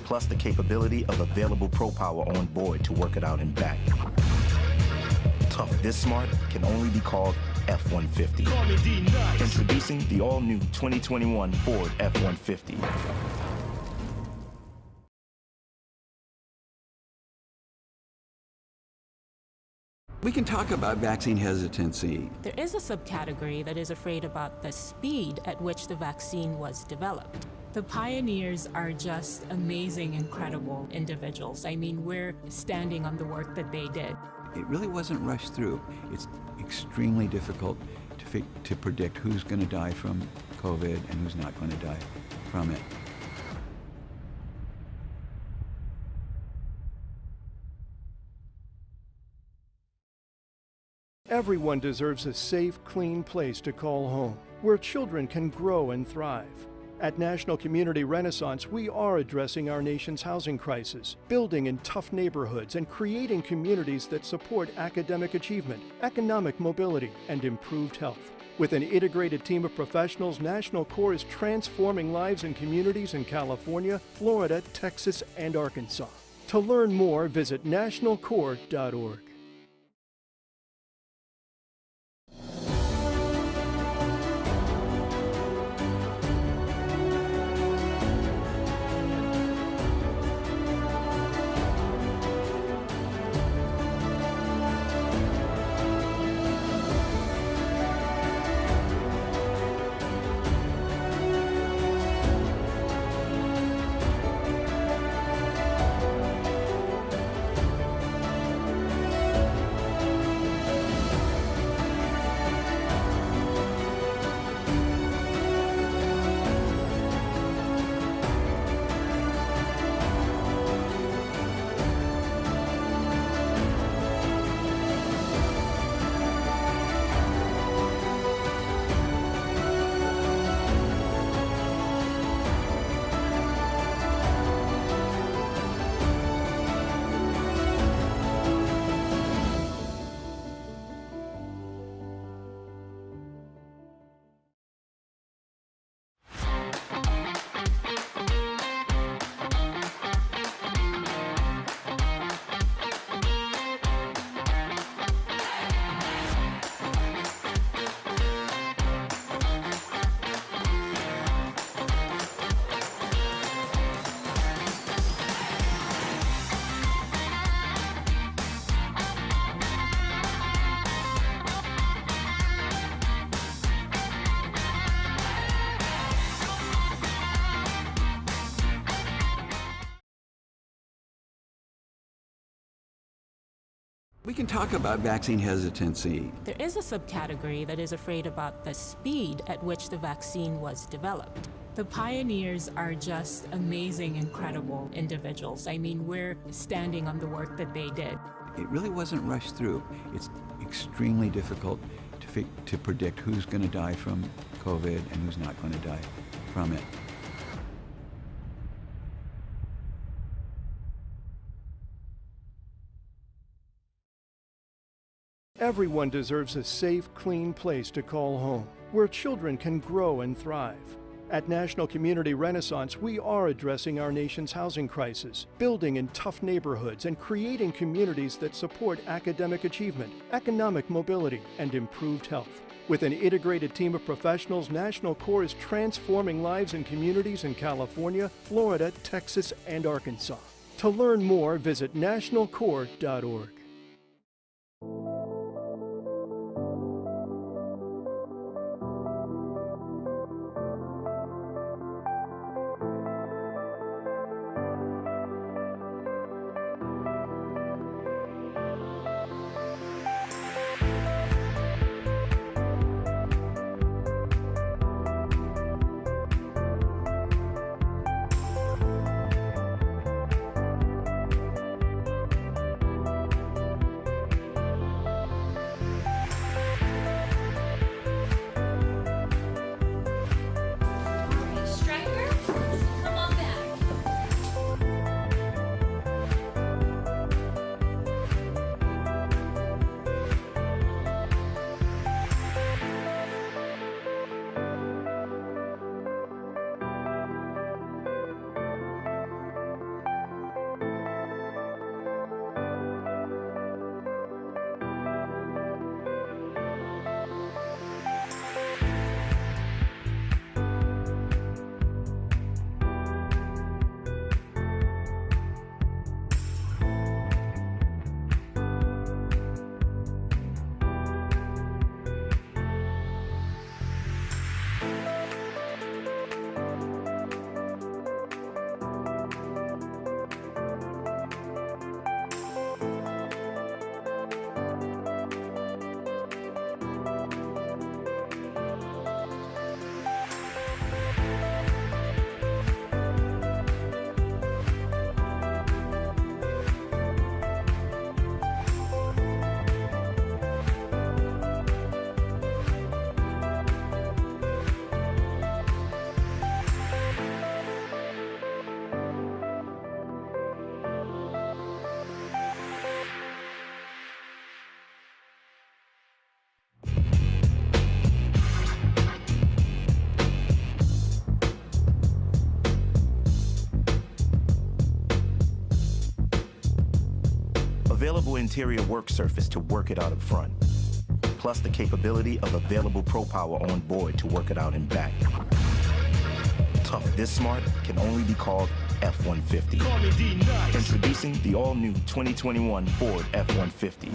Plus the capability of available Pro Power on board to work it out in back. Tough this smart can only be called F-150. Introducing the all-new 2021 Ford F-150. We can talk about vaccine hesitancy. There is a subcategory that is afraid about the speed at which the vaccine was developed. The pioneers are just amazing, incredible individuals. I mean, we're standing on the work that they did. It really wasn't rushed through. It's extremely difficult to predict who's going to die from COVID and who's not going to die from it. Everyone deserves a safe, clean place to call home, where children can grow and thrive. At National Community Renaissance, we are addressing our nation's housing crisis, building in tough neighborhoods and creating communities that support academic achievement, economic mobility, and improved health. With an integrated team of professionals, National Core is transforming lives and communities in California, Florida, Texas, and Arkansas. To learn more, visit nationalcore.org. We can talk about vaccine hesitancy. There is a subcategory that is afraid about the speed at which the vaccine was developed. The pioneers are just amazing, incredible individuals. I mean, we're standing on the work that they did. It really wasn't rushed through. It's extremely difficult to predict who's going to die from COVID and who's not going to die from it. Everyone deserves a safe, clean place to call home, where children can grow and thrive. At National Community Renaissance, we are addressing our nation's housing crisis, building in tough neighborhoods and creating communities that support academic achievement, economic mobility, and improved health. With an integrated team of professionals, National Core is transforming lives and communities in California, Florida, Texas, and Arkansas. To learn more, visit nationalcore.org. Available interior work surface to work it out up front. Plus the capability of available Pro Power on board to work it out in back. Tough this smart can only be called F-150. Introducing the all-new 2021 Ford F-150.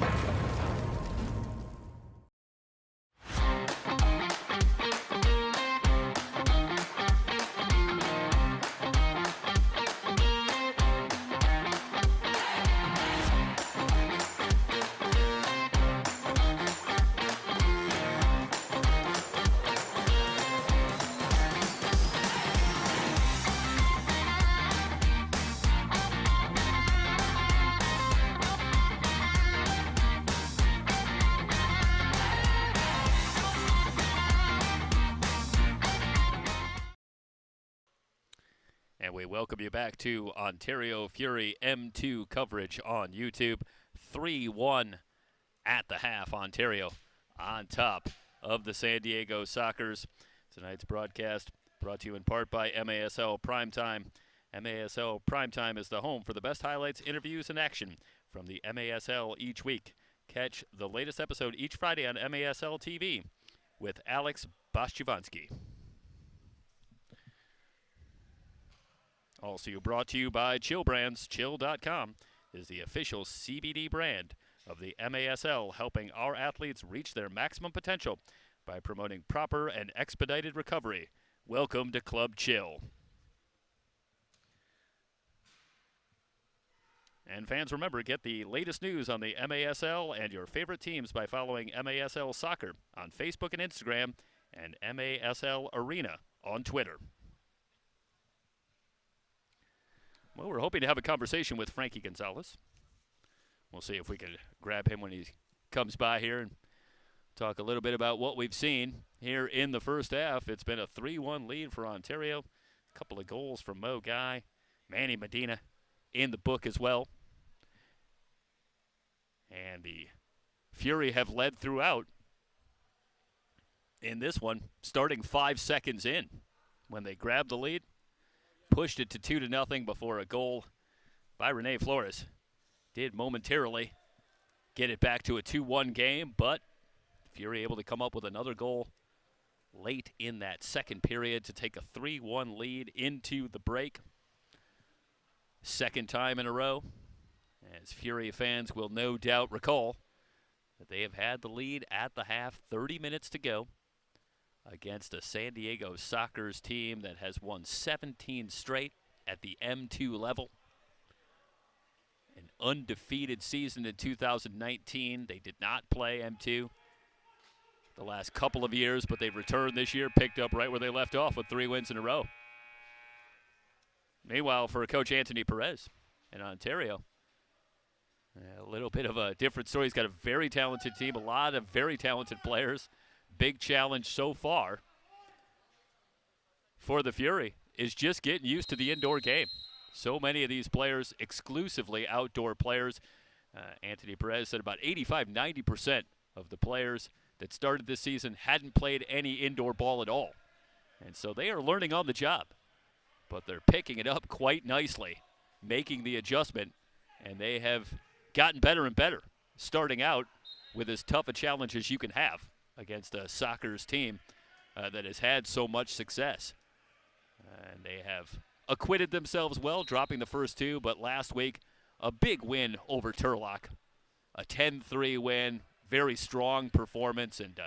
And we welcome you back to Ontario Fury M2 coverage on YouTube. 3-1 at the half. Ontario on top of the San Diego Sockers. Tonight's broadcast brought to you in part by MASL Primetime. MASL Primetime is the home for the best highlights, interviews, and action from the MASL each week. Catch the latest episode each Friday on MASL TV with Alex Bashchivansky. Also brought to you by Chill Brands. Chill.com is the official CBD brand of the MASL, helping our athletes reach their maximum potential by promoting proper and expedited recovery. Welcome to Club Chill. And fans, remember, get the latest news on the MASL and your favorite teams by following MASL Soccer on Facebook and Instagram and MASL Arena on Twitter. Well, we're hoping to have a conversation with Frankie Gonzalez. We'll see if we can grab him when he comes by here and talk a little bit about what we've seen here in the first half. It's been a 3-1 lead for Ontario. A couple of goals from Mo Guy. Manny Medina in the book as well. And the Fury have led throughout in this one, starting 5 seconds in when they grabbed the lead. Pushed it to 2-0 before a goal by Rene Flores did momentarily get it back to a 2-1 game, but Fury able to come up with another goal late in that second period to take a 3-1 lead into the break. Second time in a row, as Fury fans will no doubt recall that they have had the lead at the half, 30 minutes to go, against a San Diego Sockers team that has won 17 straight at the M2 level. An undefeated season in 2019. They did not play M2 the last couple of years, but they've returned this year, picked up right where they left off with 3 wins in a row. Meanwhile, for Coach Anthony Perez in Ontario, a little bit of a different story. He's got a very talented team, a lot of very talented players. Big challenge so far for the Fury is just getting used to the indoor game. So many of these players exclusively outdoor players. Anthony Perez said about 85-90% of the players that started this season hadn't played any indoor ball at all. And so they are learning on the job. But they're picking it up quite nicely, making the adjustment, and they have gotten better and better, starting out with as tough a challenge as you can have against a Sockers team that has had so much success. And they have acquitted themselves well, dropping the first two, but last week, a big win over Turlock. A 10-3 win, very strong performance, and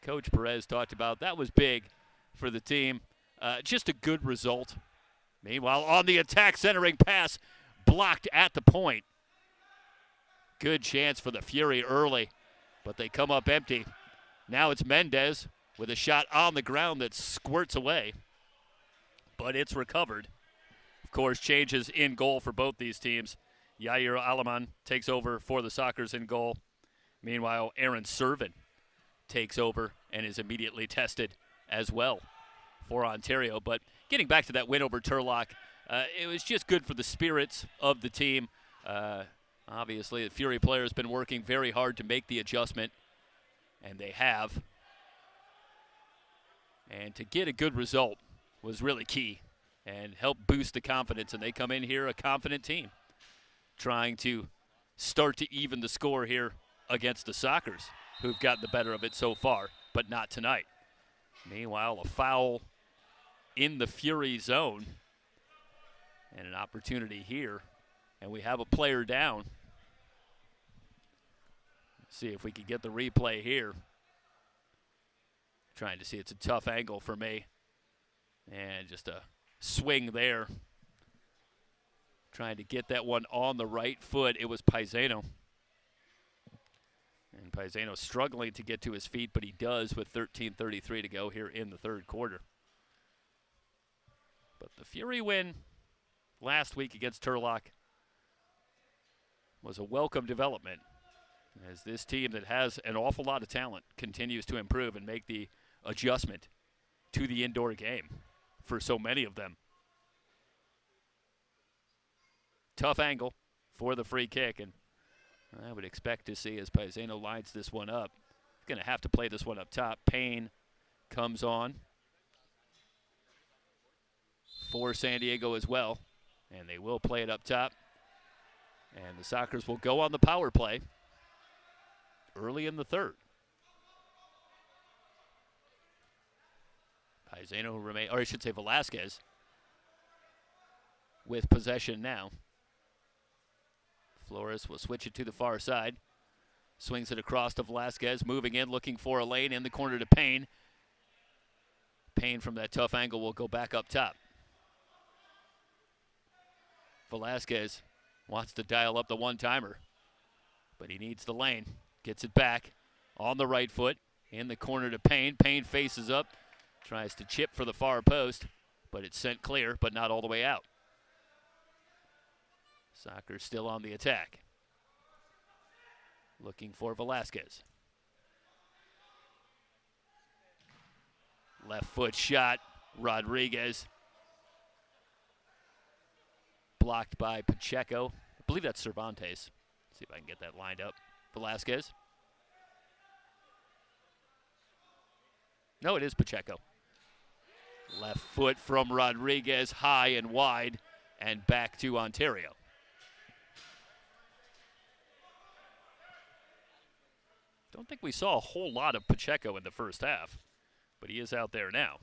Coach Perez talked about that was big for the team. Just a good result. Meanwhile, on the attack, centering pass, blocked at the point. Good chance for the Fury early, but they come up empty. Now it's Mendez with a shot on the ground that squirts away, but it's recovered. Of course, changes in goal for both these teams. Yair Alaman takes over for the Sockers in goal. Meanwhile, Aaron Servin takes over and is immediately tested as well for Ontario. But getting back to that win over Turlock, it was just good for the spirits of the team. Obviously, the Fury players have been working very hard to make the adjustment, and they have. And to get a good result was really key and help boost the confidence. And they come in here a confident team, trying to start to even the score here against the Sockers, who've gotten the better of it so far, but not tonight. Meanwhile, a foul in the Fury zone and an opportunity here, and we have a player down. See if we can get the replay here. Trying to see, it's a tough angle for me. And just a swing there. Trying to get that one on the right foot. It was Paisano. And Paisano struggling to get to his feet, but he does with 13:33 to go here in the third quarter. But the Fury win last week against Turlock was a welcome development, as this team that has an awful lot of talent continues to improve and make the adjustment to the indoor game for so many of them. Tough angle for the free kick, and I would expect to see as Paisano lines this one up. He's going to have to play this one up top. Payne comes on for San Diego as well, and they will play it up top. And the Sockers will go on the power play early in the third. Paisano remain, or I should say Velasquez, with possession now. Flores will switch it to the far side. Swings it across to Velasquez, moving in, looking for a lane in the corner to Payne. Payne from that tough angle will go back up top. Velasquez wants to dial up the one-timer, but he needs the lane. Gets it back on the right foot, in the corner to Payne. Payne faces up, tries to chip for the far post, but it's sent clear, but not all the way out. Sockers still on the attack. Looking for Velasquez. Left foot shot, Rodriguez. Blocked by Pacheco. I believe that's Cervantes. See if I can get that lined up. Velasquez. No, it is Pacheco. Left foot from Rodriguez, high and wide, and back to Ontario. Don't think we saw a whole lot of Pacheco in the first half, but he is out there now,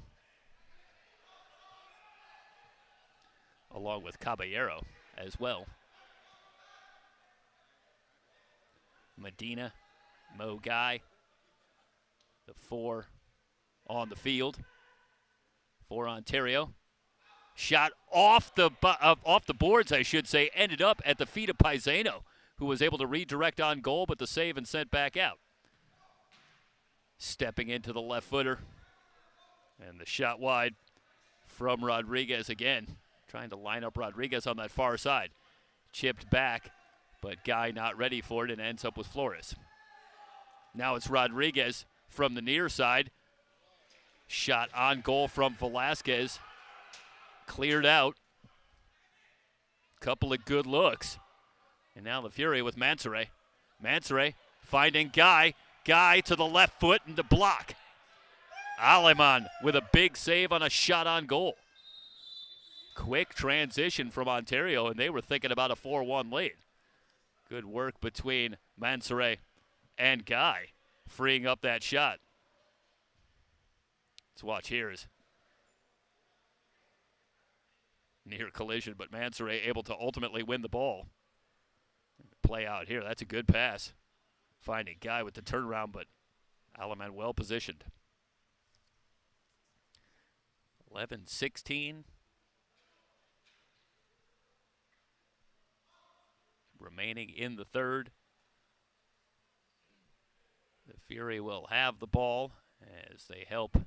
along with Caballero as well. Medina, Mo Guy, the four on the field for Ontario. Shot off the boards, I should say, ended up at the feet of Paisano, who was able to redirect on goal, but the save and sent back out. Stepping into the left footer, and the shot wide from Rodriguez again. Trying to line up Rodriguez on that far side. Chipped back, but Guy not ready for it and ends up with Flores. Now it's Rodriguez from the near side. Shot on goal from Velasquez. Cleared out. Couple of good looks. And now the Fury with Mansoure. Mansoure finding Guy. Guy to the left foot and the block. Aleman with a big save on a shot on goal. Quick transition from Ontario, and they were thinking about a 4-1 lead. Good work between Mansoure and Guy, freeing up that shot. Let's watch here. Near collision, but Mansoure able to ultimately win the ball. Play out here. That's a good pass. Finding Guy with the turnaround, but Aleman well positioned. 11-16. Remaining in the third. The Fury will have the ball as they help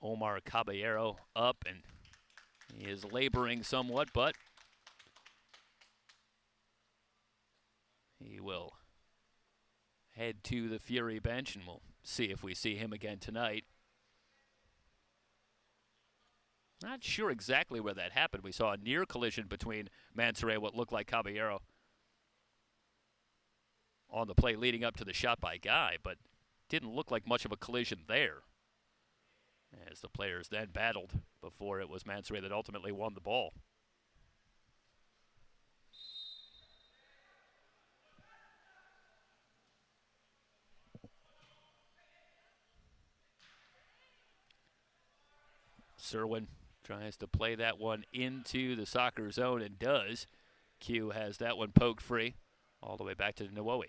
Omar Caballero up, and he is laboring somewhat, but he will head to the Fury bench, and we'll see if we see him again tonight. Not sure exactly where that happened. We saw a near collision between Mansoure and what looked like Caballero on the play leading up to the shot by Guy, but didn't look like much of a collision there, as the players then battled before it was Mansoure that ultimately won the ball. Serwin tries to play that one into the soccer zone and does. Q has that one poked free all the way back to Nwowi.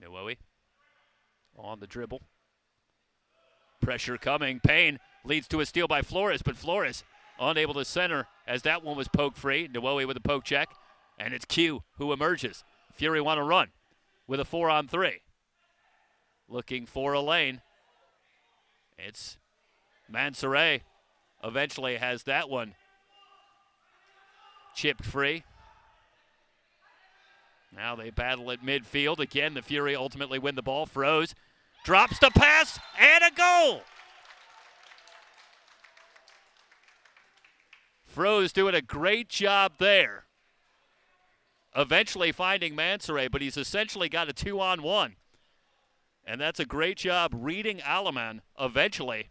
Nwowi on the dribble. Pressure coming. Payne leads to a steal by Flores, but Flores unable to center as that one was poked free. Nwowi with a poke check, and it's Q who emerges. Fury want to run with a 4-on-3. Looking for a lane. It's Mansoure. Eventually has that one chipped free. Now they battle at midfield. Again, the Fury ultimately win the ball. Froze drops the pass and a goal. Froze doing a great job there. Eventually finding Mansoure, but he's essentially got a 2-on-1. And that's a great job reading Alaman eventually.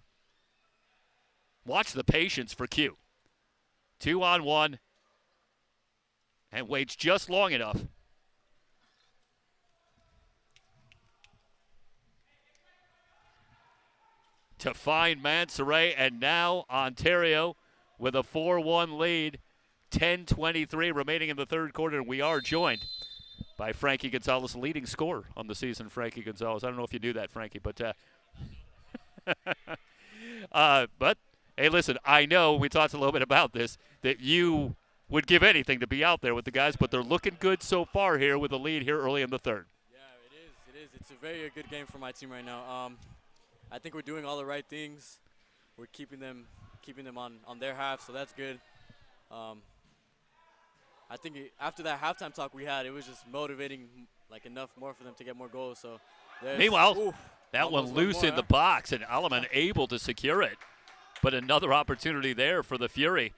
Watch the patience for Q. 2-on-1 and waits just long enough to find Mansoure, and now Ontario with a 4-1 lead, 10:23 remaining in the third quarter, and we are joined by Frankie Gonzalez, leading scorer on the season. Frankie Gonzalez. I don't know if you knew that, Frankie, but but hey, listen, I know we talked a little bit about this, that you would give anything to be out there with the guys, but they're looking good so far here with a lead here early in the third. Yeah, it is. It's a very good game for my team right now. I think we're doing all the right things. We're keeping them on their half, so that's good. I think after that halftime talk we had, it was just motivating, like enough more for them to get more goals. So meanwhile, that one loose in the box, and Alaman able to secure it. But another opportunity there for the Fury.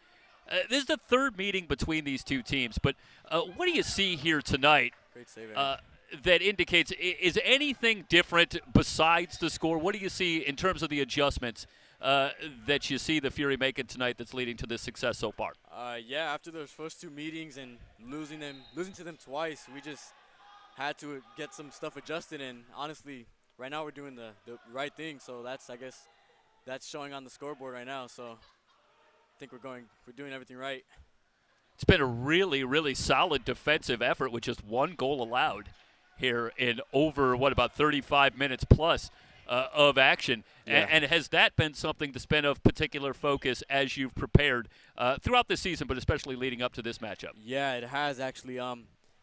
This is the third meeting between these two teams, but what do you see here tonight? Great save, that indicates, is anything different besides the score? What do you see in terms of the adjustments that you see the Fury making tonight that's leading to this success so far? Yeah, after those first two meetings and losing to them twice, we just had to get some stuff adjusted, and honestly, right now we're doing the right thing, so I guess that's showing on the scoreboard right now, so I think we're doing everything right. It's been a really, really solid defensive effort with just one goal allowed here in over, about 35 minutes plus of action. Yeah. And has that been something to spend of particular focus as you've prepared throughout the season, but especially leading up to this matchup? Yeah, it has actually.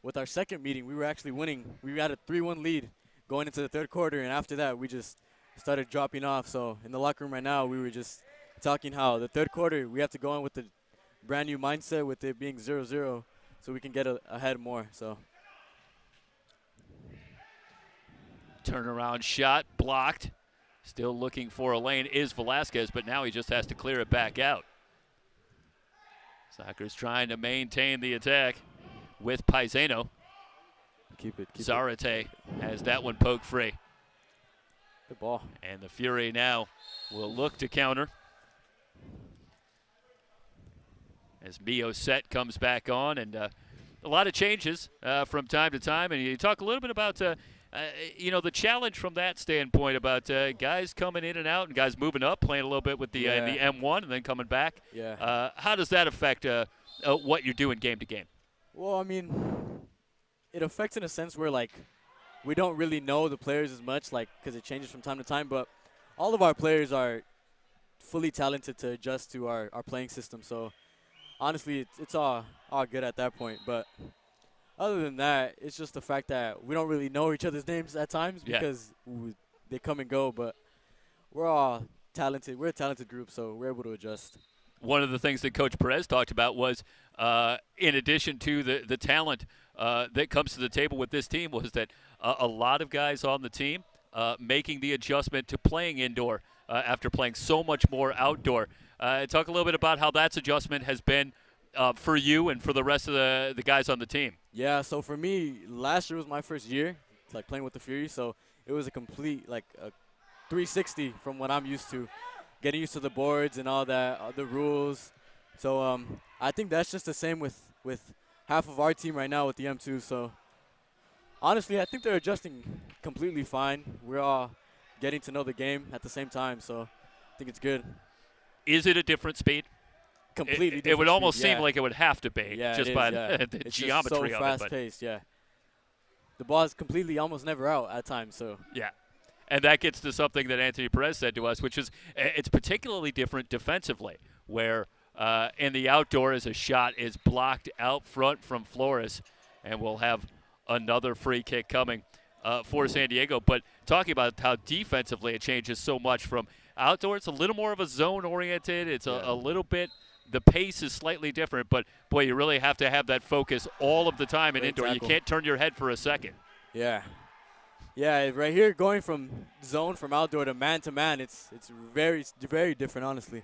With our second meeting, we were actually winning. We had a 3-1 lead going into the third quarter, and after that, we just started dropping off. So in the locker room right now, we were just talking how the third quarter, we have to go in with the brand new mindset with it being 0-0 so we can get ahead more. So turnaround shot blocked. Still looking for a lane is Velasquez, but now he just has to clear it back out. Soccer's trying to maintain the attack with Paisano. Keep it. Zarate has that one poked free. Good ball. And the Fury now will look to counter as Mio Set comes back on, and a lot of changes from time to time. And you talk a little bit about the challenge from that standpoint about guys coming in and out and guys moving up, playing a little bit with the M1 and then coming back. Yeah. How does that affect what you're doing game to game? Well, I mean, it affects in a sense where, like, we don't really know the players as much, like, because it changes from time to time. But all of our players are fully talented to adjust to our playing system. So, honestly, it's all good at that point. But other than that, it's just the fact that we don't really know each other's names at times because they come and go. But we're all talented. We're a talented group, so we're able to adjust. One of the things that Coach Perez talked about was, in addition to the talent that comes to the table with this team, was that a lot of guys on the team making the adjustment to playing indoor after playing so much more outdoor. Talk a little bit about how that adjustment has been for you and for the rest of the guys on the team. Yeah, so for me, last year was my first year, like, playing with the Fury, so it was a complete, like, a 360 from what I'm used to. Getting used to the boards and all that, the rules. So I think that's just the same with half of our team right now with the M2. So honestly, I think they're adjusting completely fine. We're all getting to know the game at the same time. So I think it's good. Is it a different speed? Completely different. It would almost speed, seem like it would have to be, yeah, just it is, by yeah. the It's geometry just so of it. fast-paced, yeah. The ball is completely almost never out at times. So Yeah. And that gets to something that Anthony Perez said to us, which is it's particularly different defensively, where in the outdoors a shot is blocked out front from Flores, and we'll have another free kick coming for San Diego. But talking about how defensively it changes so much from outdoors, it's a little more of a zone-oriented. It's a little bit – the pace is slightly different, but, boy, you really have to have that focus all of the time in indoor. You can't turn your head for a second. Yeah. Yeah, right here going from zone from outdoor to man, it's very, very different, honestly.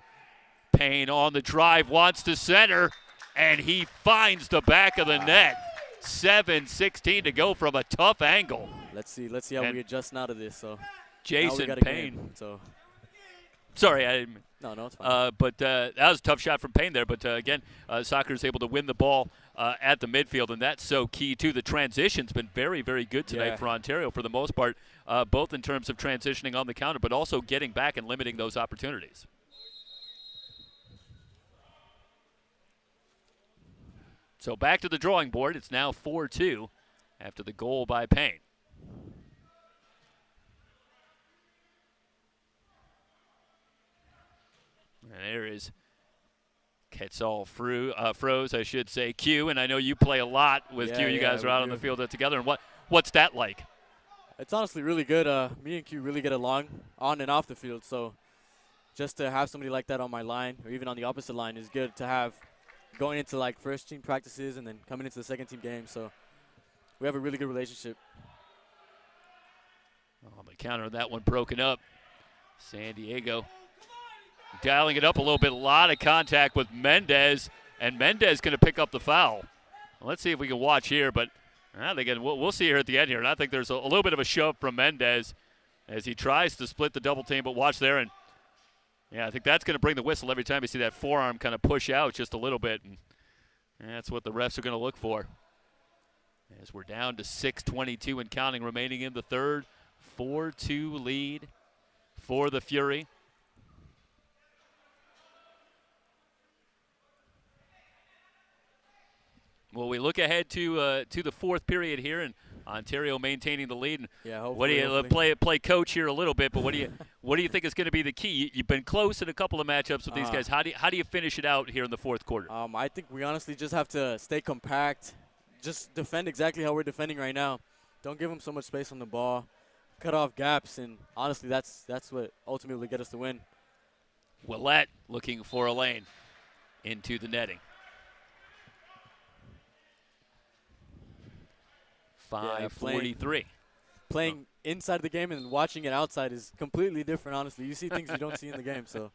Payne on the drive, wants to center, and he finds the back of the net. 7:16 to go from a tough angle. Let's see how we adjust now to this. So Jason Payne. So sorry, I didn't. No, it's fine. But that was a tough shot from Payne there. But again, Soccer is able to win the ball at the midfield, and that's so key too. The transition's been very, very good tonight for Ontario for the most part, both in terms of transitioning on the counter, but also getting back and limiting those opportunities. So back to the drawing board. It's now 4-2 after the goal by Payne. And there is Quetzal Froze, I should say, Q. And I know you play a lot with Q. You guys are out on the field together. And what's that like? It's honestly really good. Me and Q really get along on and off the field. So just to have somebody like that on my line or even on the opposite line is good to have going into like first team practices and then coming into the second team game. So we have a really good relationship. Oh, the counter on that one broken up. San Diego dialing it up a little bit. A lot of contact with Mendez, and Mendez going to pick up the foul. Well, let's see if we can watch here, but we'll see here at the end here. And I think there's a little bit of a shove from Mendez as he tries to split the double team, but watch there. And, yeah, I think that's going to bring the whistle every time you see that forearm kind of push out just a little bit. And that's what the refs are going to look for. As we're down to 6:22 and counting remaining in the third. 4-2 lead for the Fury. Well, we look ahead to the fourth period here, and Ontario maintaining the lead. And what do you play coach here a little bit? But what do you think is going to be the key? You've been close in a couple of matchups with these guys. How do you finish it out here in the fourth quarter? I think we honestly just have to stay compact, just defend exactly how we're defending right now. Don't give them so much space on the ball, cut off gaps, and honestly, that's what ultimately get us the win. Willette looking for a lane into the netting. 5:43. Playing inside the game and watching it outside is completely different, honestly. You see things you don't see in the game, so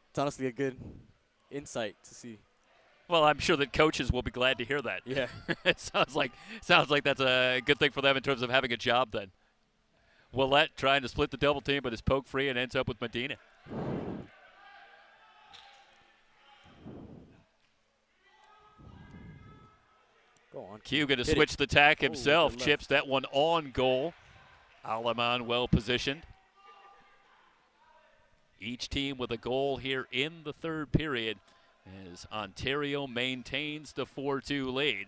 it's honestly a good insight to see. Well, I'm sure that coaches will be glad to hear that. Yeah. It sounds like that's a good thing for them in terms of having a job then. Willette trying to split the double team, but is poked free and ends up with Medina. Go on. Q going to switch the tack himself. Chips that one on goal. Alaman well positioned. Each team with a goal here in the third period as Ontario maintains the 4-2 lead.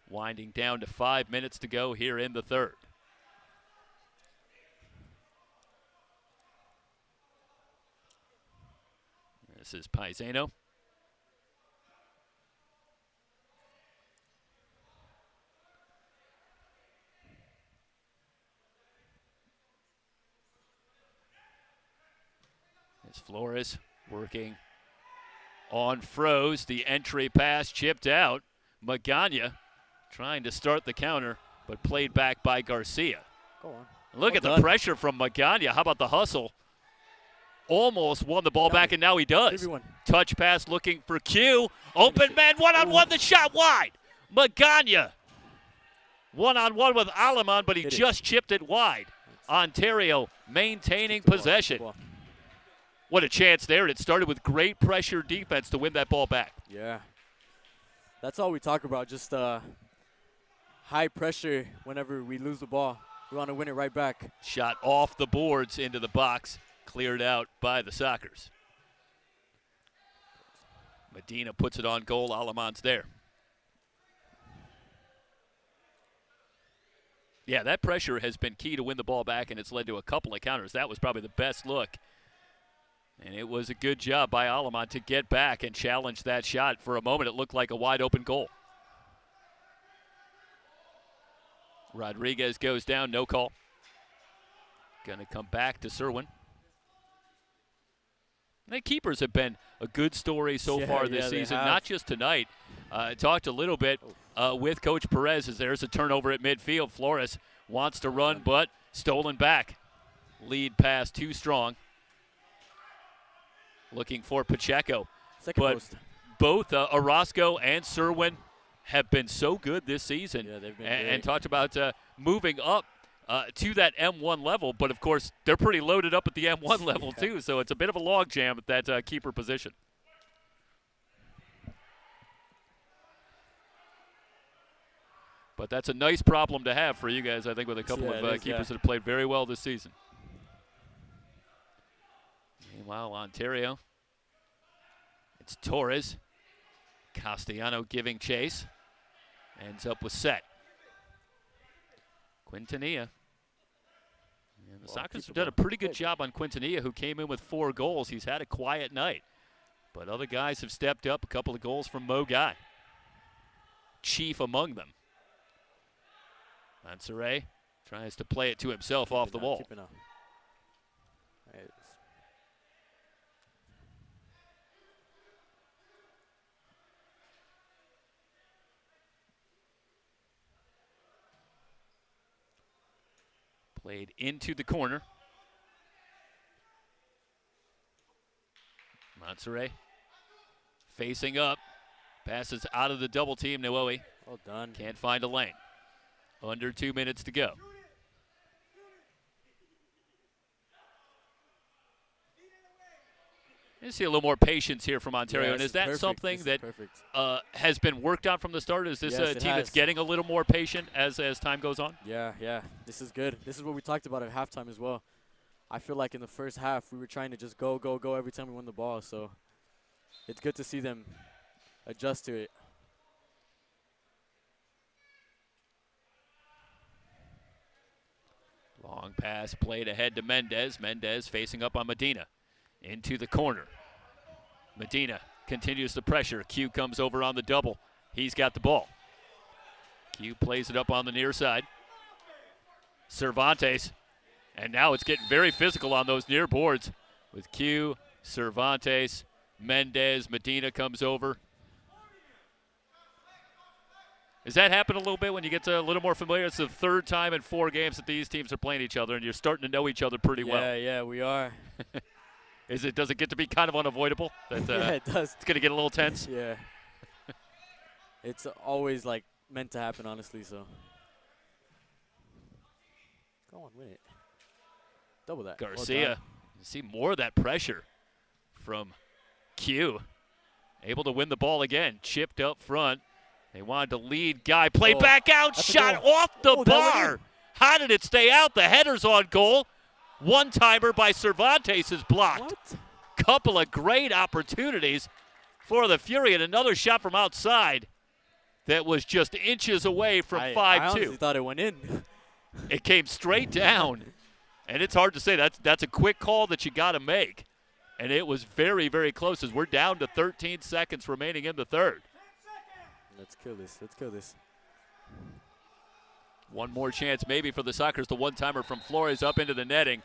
Winding down to 5 minutes to go here in the third. This is Paisano. As Flores working on Froze. The entry pass chipped out. Magana trying to start the counter, but played back by Garcia. Go on. Look at the pressure from Magana. How about the hustle? Almost won the ball back, and now he does. Everyone. Touch pass looking for Q. Open man, one-on-one, the shot wide. Magana. One-on-one with Alaman, but he just chipped it wide. Ontario maintaining possession. What a chance there. It started with great pressure defense to win that ball back. Yeah. That's all we talk about, just high pressure whenever we lose the ball. We want to win it right back. Shot off the boards into the box, cleared out by the Sockers. Medina puts it on goal. Aleman's there. Yeah, that pressure has been key to win the ball back, and it's led to a couple of counters. That was probably the best look. And it was a good job by Aleman to get back and challenge that shot. For a moment, it looked like a wide-open goal. Rodriguez goes down, no call. Going to come back to Serwin. The keepers have been a good story so far this season, not just tonight. I talked a little bit with Coach Perez as there's a turnover at midfield. Flores wants to run, but stolen back. Lead pass too strong. Looking for Pacheco. Second post. Both Orozco and Serwin have been so good this season. Yeah, they've been and talked about moving up to that M1 level, but of course they're pretty loaded up at the M1 level too, so it's a bit of a logjam at that keeper position. But that's a nice problem to have for you guys, I think, with a couple of keepers that have played very well this season. Meanwhile, Ontario, it's Torres. Castellano giving chase. Ends up with set. Quintanilla. And the Sockers have done a pretty good job on Quintanilla, who came in with 4 goals. He's had a quiet night. But other guys have stepped up. A couple of goals from Mo Guy. Chief among them. Mansoure tries to play it to himself off the wall. Played into the corner. Mansoure facing up. Passes out of the double team. Noe. Well done. Can't find a lane. Under 2 minutes to go. You see a little more patience here from Ontario. And is that something that has been worked on from the start? Is this a team that's getting a little more patient as time goes on? Yeah. This is good. This is what we talked about at halftime as well. I feel like in the first half, we were trying to just go every time we won the ball. So it's good to see them adjust to it. Long pass played ahead to Mendez. Mendez facing up on Medina. Into the corner. Medina continues the pressure. Q comes over on the double. He's got the ball. Q plays it up on the near side. Cervantes. And now it's getting very physical on those near boards with Q, Cervantes, Mendez. Medina comes over. Does that happen a little bit when you get to a little more familiar? It's the 3rd time in 4 games that these teams are playing each other, and you're starting to know each other pretty well. Yeah, we are. Does it get to be kind of unavoidable? That, yeah, it does. It's going to get a little tense? Yeah. It's always, meant to happen, honestly, so. Go on, win it. Double that. Garcia. Well, you see more of that pressure from Q. Able to win the ball again. Chipped up front. They wanted to lead Guy. Play back out. Shot off the bar. How did it stay out? The header's on goal. One-timer by Cervantes is blocked. Couple of great opportunities for the Fury, and another shot from outside that was just inches away from 5-2. I honestly thought it went in. It came straight down, and it's hard to say. That's a quick call that you got to make, and it was very, very close as we're down to 13 seconds remaining in the 3rd. Let's kill this. One more chance maybe for the Sockers. The one-timer from Flores up into the netting.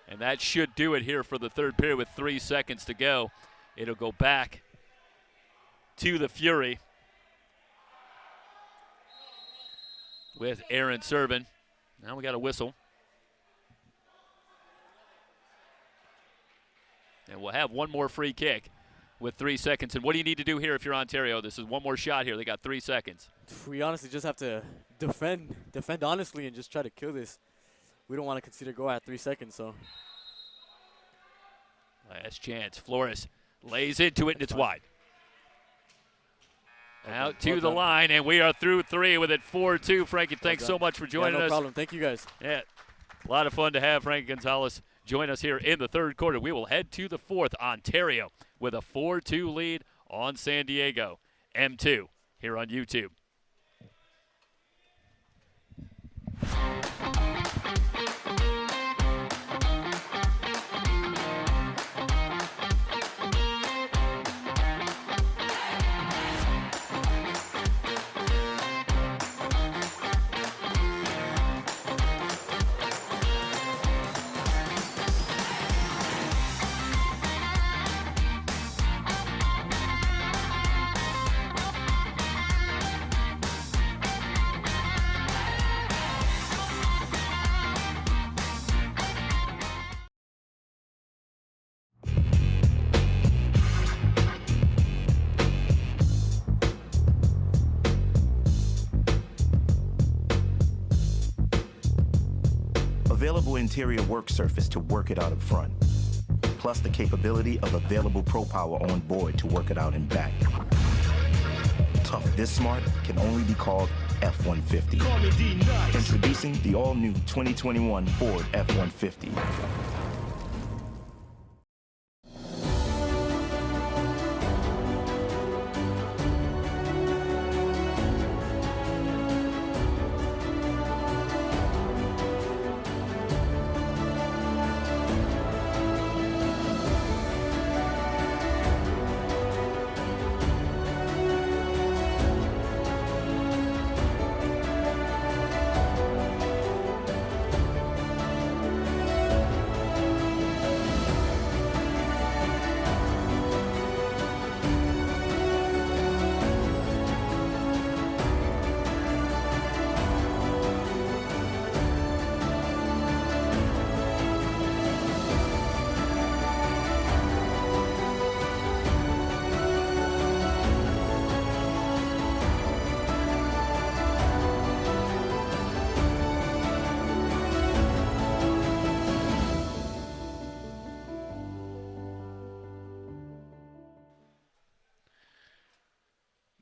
And that should do it here for the 3rd period with 3 seconds to go. It'll go back to the Fury with Aaron Servin. Now we got a whistle. And we'll have one more free kick with 3 seconds. And what do you need to do here if you're Ontario? This is one more shot here. They got 3 seconds. We honestly just have to defend honestly and just try to kill this. We don't want to concede a goal at 3 seconds, so. Last chance. Flores lays into it, and it's wide. Out to the line, and we are through 3 with it 4-2. Frankie, thanks so much for joining us. No problem. Thank you, guys. Yeah, a lot of fun to have Frankie Gonzalez join us here in the third quarter. We will head to the fourth. Ontario with a 4-2 lead on San Diego. M2 here on YouTube. Available interior work surface to work it out up front, plus the capability of available Pro Power on board to work it out in back. Tough this smart can only be called F-150. Introducing the all-new 2021 Ford F-150.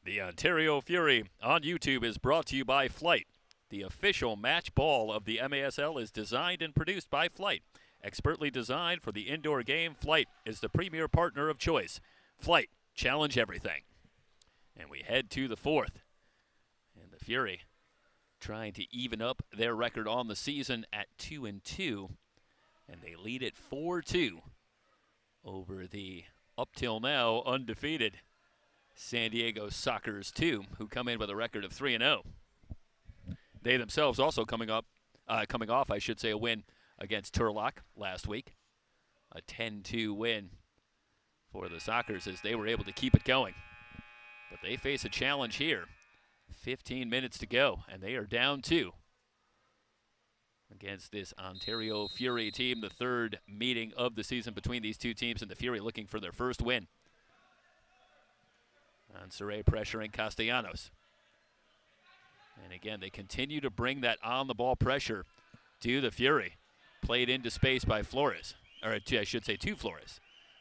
The Ontario Fury on YouTube is brought to you by Flight. The official match ball of the MASL is designed and produced by Flight. Expertly designed for the indoor game, Flight is the premier partner of choice. Flight, challenge everything. And we head to the fourth. And the Fury trying to even up their record on the season at 2-2. And they lead it 4-2 over the, up till now, undefeated San Diego Sockers 2, who come in with a record of 3-0. They themselves also coming off, a win against Turlock last week. A 10-2 win for the Sockers as they were able to keep it going. But they face a challenge here. 15 minutes to go, and they are down 2 against this Ontario Fury team. The third meeting of the season between these two teams, and the Fury looking for their first win. Ansare pressuring Castellanos. And again, they continue to bring that on-the-ball pressure to the Fury. Played into space by Flores, or I should say to Flores.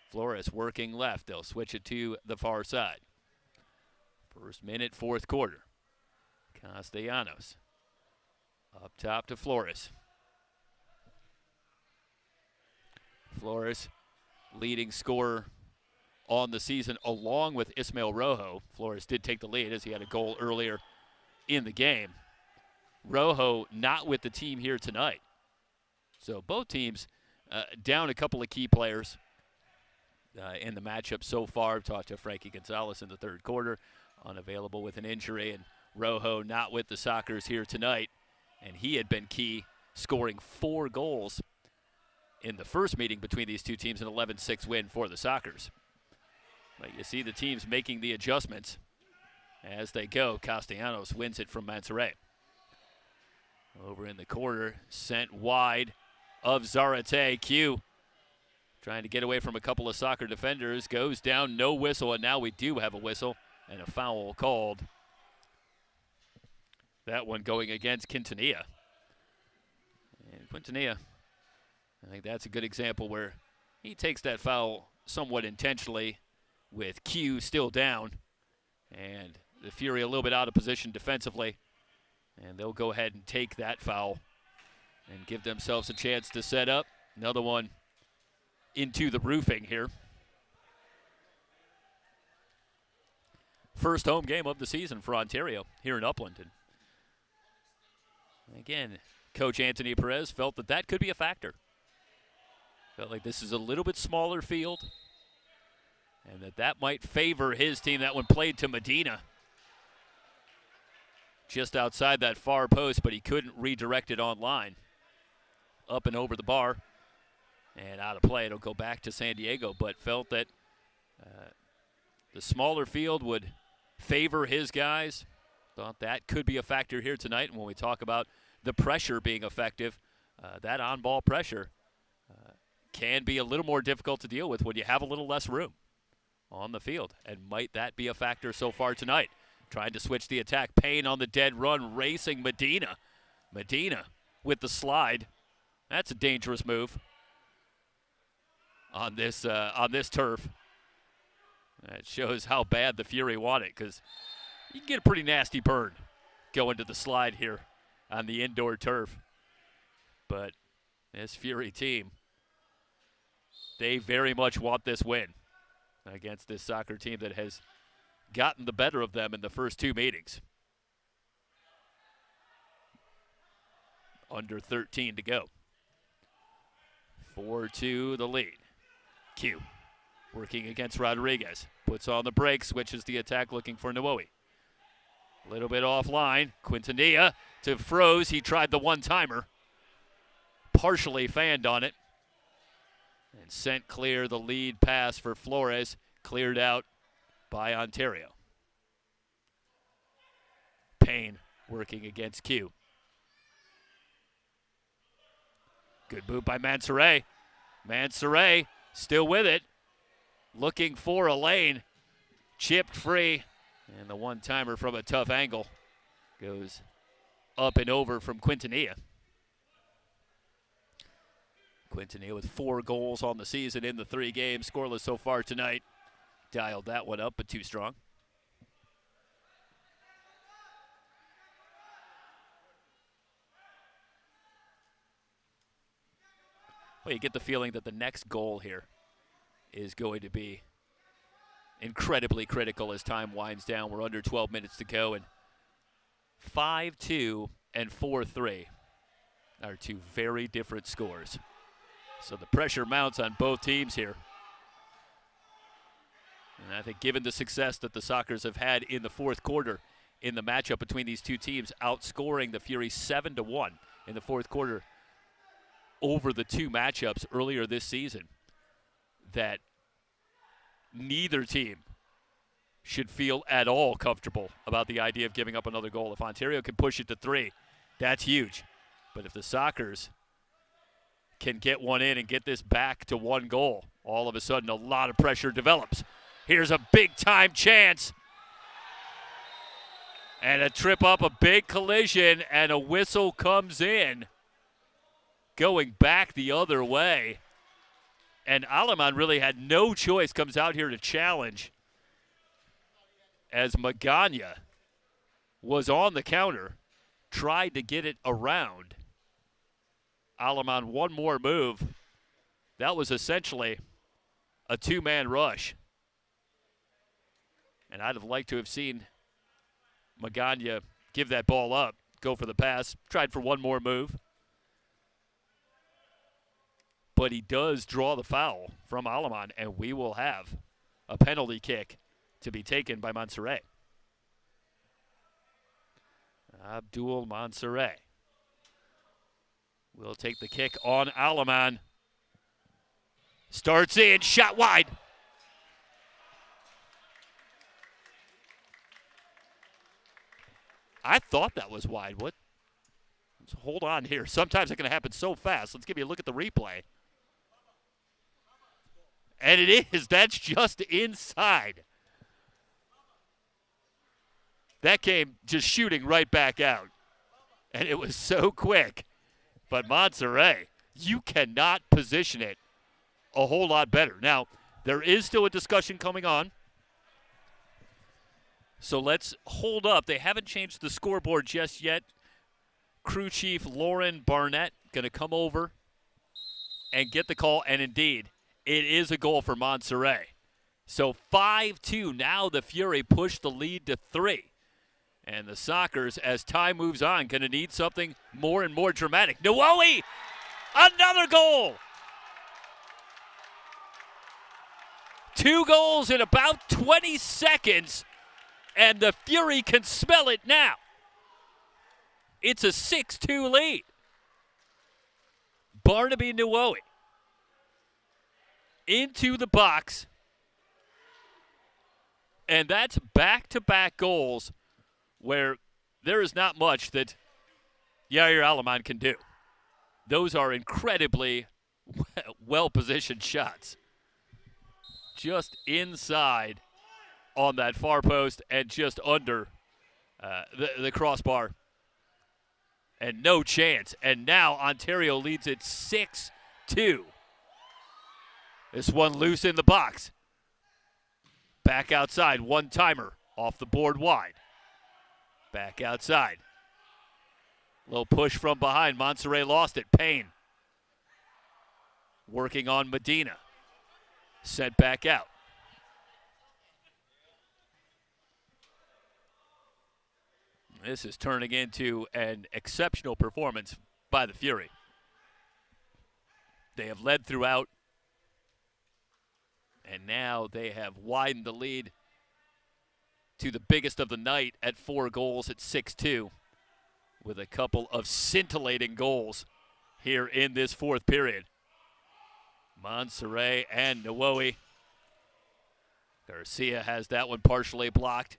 Flores working left. They'll switch it to the far side. First minute, fourth quarter. Castellanos up top to Flores. Flores, leading scorer on the season, along with Ismael Rojo. Flores did take the lead as he had a goal earlier in the game. Rojo not with the team here tonight. So both teams down a couple of key players in the matchup so far. I've talked to Frankie Gonzalez in the third quarter, unavailable with an injury, and Rojo not with the Sockers here tonight. And he had been key, scoring 4 goals in the first meeting between these two teams, an 11-6 win for the Sockers. But you see the teams making the adjustments as they go. Castellanos wins it from Mansoret. Over in the corner, sent wide of Zarate. Q trying to get away from a couple of Soccer defenders. Goes down, no whistle, and now we do have a whistle and a foul called. That one going against Quintanilla. And Quintanilla, I think that's a good example where he takes that foul somewhat intentionally with Q still down. And the Fury a little bit out of position defensively, and they'll go ahead and take that foul and give themselves a chance to set up. Another one into the roofing here. First home game of the season for Ontario here in Upland. And again, Coach Anthony Perez felt that that could be a factor. Felt like this is a little bit smaller field and that might favor his team. That one played to Medina just outside that far post, but he couldn't redirect it online. Up and over the bar and out of play. It'll go back to San Diego, but felt that the smaller field would favor his guys. Thought that could be a factor here tonight. And when we talk about the pressure being effective, that on-ball pressure can be a little more difficult to deal with when you have a little less room on the field. And might that be a factor so far tonight? Trying to switch the attack. Payne on the dead run, racing Medina. Medina with the slide. That's a dangerous move on this turf. That shows how bad the Fury want it, because you can get a pretty nasty burn going to the slide here on the indoor turf. But this Fury team, they very much want this win against this soccer team that has gotten the better of them in the first two meetings. Under 13 to go. 4-2 the lead. Q working against Rodriguez. Puts on the brake, switches the attack looking for Noe. A little bit offline. Quintanilla to Froze. He tried the one-timer. Partially fanned on it. And sent clear. The lead pass for Flores. Cleared out by Ontario. Payne working against Q. Good move by Mansoure. Mansoure still with it. Looking for a lane. Chipped free. And the one-timer from a tough angle goes up and over from Quintanilla. Quintanilla with 4 goals on the season in the 3 games. Scoreless so far tonight. Dialed that one up, but too strong. Well, you get the feeling that the next goal here is going to be incredibly critical as time winds down. We're under 12 minutes to go, and 5-2 and 4-3 are 2 very different scores. So the pressure mounts on both teams here. And I think given the success that the Sockers have had in the fourth quarter in the matchup between these two teams, outscoring the Fury 7-1 in the fourth quarter over the 2 matchups earlier this season, that neither team should feel at all comfortable about the idea of giving up another goal. If Ontario can push it to 3, that's huge. But if the Sockers can get one in and get this back to 1 goal, all of a sudden a lot of pressure develops. Here's a big-time chance. And a trip up, a big collision, and a whistle comes in. Going back the other way. And Aleman really had no choice, comes out here to challenge as Magana was on the counter, tried to get it around. Aleman one more move. That was essentially a 2-man rush. And I'd have liked to have seen Magana give that ball up, go for the pass, tried for one more move. But he does draw the foul from Aleman, and we will have a penalty kick to be taken by Mansoure. Abdul Mansoure will take the kick on Aleman. Starts in, shot wide. I thought that was wide. What? Let's hold on here. Sometimes it can happen so fast. Let's give you a look at the replay. And it is. That's just inside. That came just shooting right back out. And it was so quick. But Mansoure, you cannot position it a whole lot better. Now, there is still a discussion coming on So let's hold up. They haven't changed the scoreboard just yet. Crew Chief Lauren Barnett going to come over and get the call, and indeed, it is a goal for Montserrat. So 5-2. Now the Fury push the lead to 3. And the Sockers, as time moves on, going to need something more and more dramatic. Nwowi, another goal. 2 goals in about 20 seconds, and the Fury can smell it now. It's a 6-2 lead. Barnaby Nwowi into the box, and that's back-to-back goals where there is not much that Yair Alaman can do. Those are incredibly well-positioned shots. Just inside on that far post and just under the crossbar. And no chance. And now Ontario leads it 6-2. This one loose in the box. Back outside, one-timer off the board wide. Back outside. Little push from behind. Montserrat lost it. Payne working on Medina. Sent back out. This is turning into an exceptional performance by the Fury. They have led throughout, and now they have widened the lead to the biggest of the night at 4 goals at 6-2, with a couple of scintillating goals here in this fourth period. Montserrat and Nwowi. Garcia has that one partially blocked.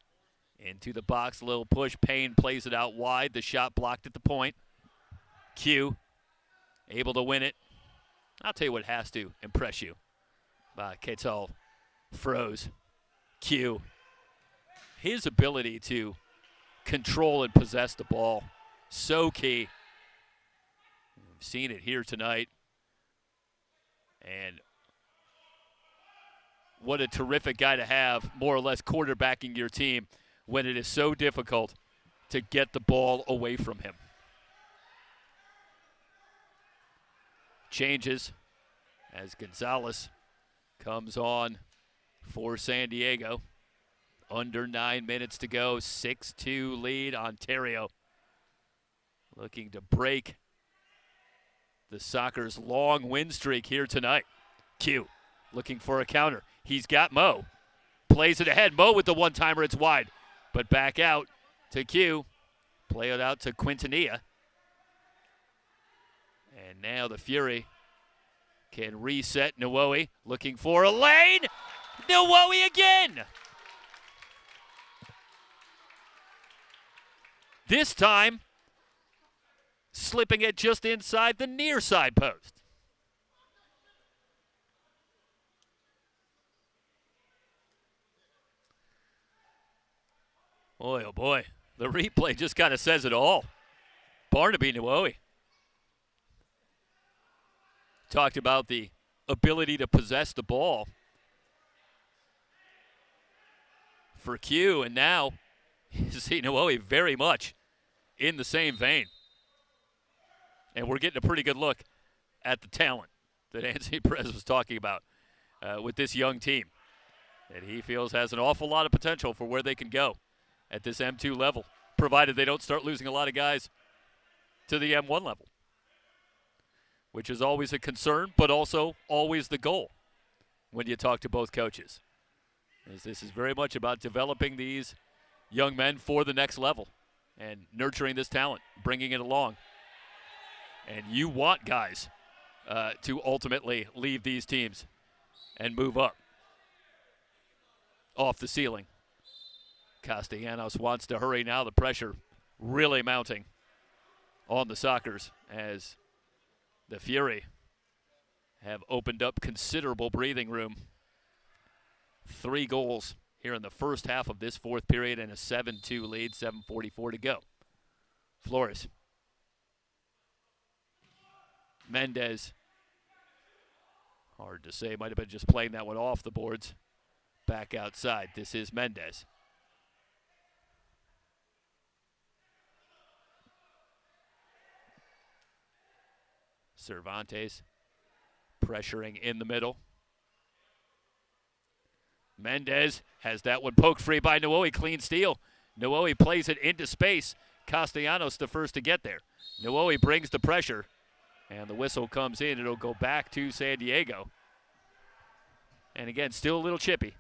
Into the box, little push. Payne plays it out wide. The shot blocked at the point. Q able to win it. I'll tell you what has to impress you. Quetzal froze. Q. His ability to control and possess the ball, so key. We've seen it here tonight. And what a terrific guy to have, more or less quarterbacking your team when it is so difficult to get the ball away from him. Changes as Gonzalez comes on for San Diego. Under 9 minutes to go, 6-2 lead, Ontario. Looking to break the Sockers' long win streak here tonight. Q looking for a counter. He's got Mo. Plays it ahead. Mo with the one-timer. It's wide. But back out to Q. Play it out to Quintanilla. And now the Fury can reset. Nwowi looking for a lane. Nwowi again. This time, slipping it just inside the near side post. Boy, oh boy. The replay just kind of says it all. Barnaby Nwowi talked about the ability to possess the ball for Q, and now you see Nwowi very much in the same vein. And we're getting a pretty good look at the talent that Anthony Perez was talking about with this young team that he feels has an awful lot of potential for where they can go at this M2 level, provided they don't start losing a lot of guys to the M1 level, which is always a concern, but also always the goal when you talk to both coaches. As this is very much about developing these young men for the next level and nurturing this talent, bringing it along. And you want guys to ultimately leave these teams and move up off the ceiling. Castellanos wants to hurry now. The pressure really mounting on the Sockers as the Fury have opened up considerable breathing room. 3 goals here in the first half of this fourth period and a 7-2 lead, 7:44 to go. Flores. Mendez. Hard to say. Might have been just playing that one off the boards. Back outside. This is Mendez. Cervantes pressuring in the middle. Mendez has that one poked free by Nuohi. Clean steal. Nuohi plays it into space. Castellanos the first to get there. Nuohi brings the pressure, and the whistle comes in. It'll go back to San Diego. And again, still a little chippy.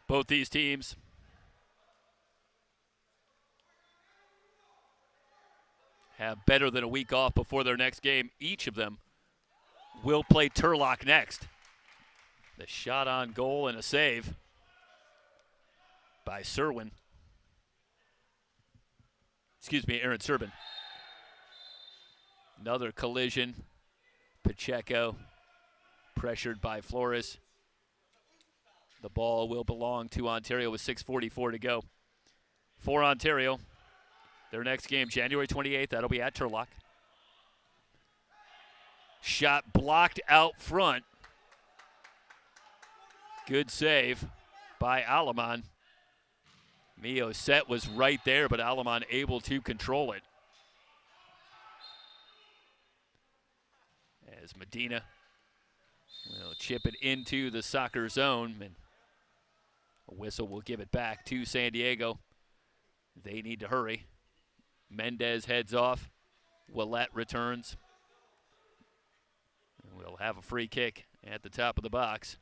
Both these teams have better than a week off before their next game. Each of them will play Turlock next. The shot on goal and a save by Aaron Servin. Another collision. Pacheco pressured by Flores. The ball will belong to Ontario with 6:44 to go. For Ontario, their next game, January 28th, that'll be at Turlock. Shot blocked out front. Good save by Aleman. Mio set was right there, but Aleman able to control it. As Medina will chip it into the soccer zone, and a whistle will give it back to San Diego. They need to hurry. Mendez heads off. Willette returns. And we'll have a free kick at the top of the box.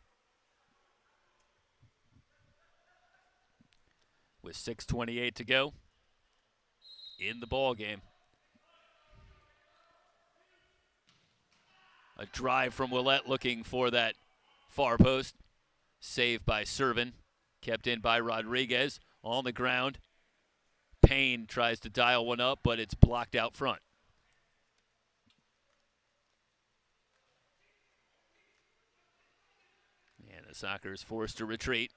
With 6:28 to go in the ball game. A drive from Willette looking for that far post. Saved by Servin. Kept in by Rodriguez. On the ground. Payne tries to dial one up, but it's blocked out front. And the soccer is forced to retreat.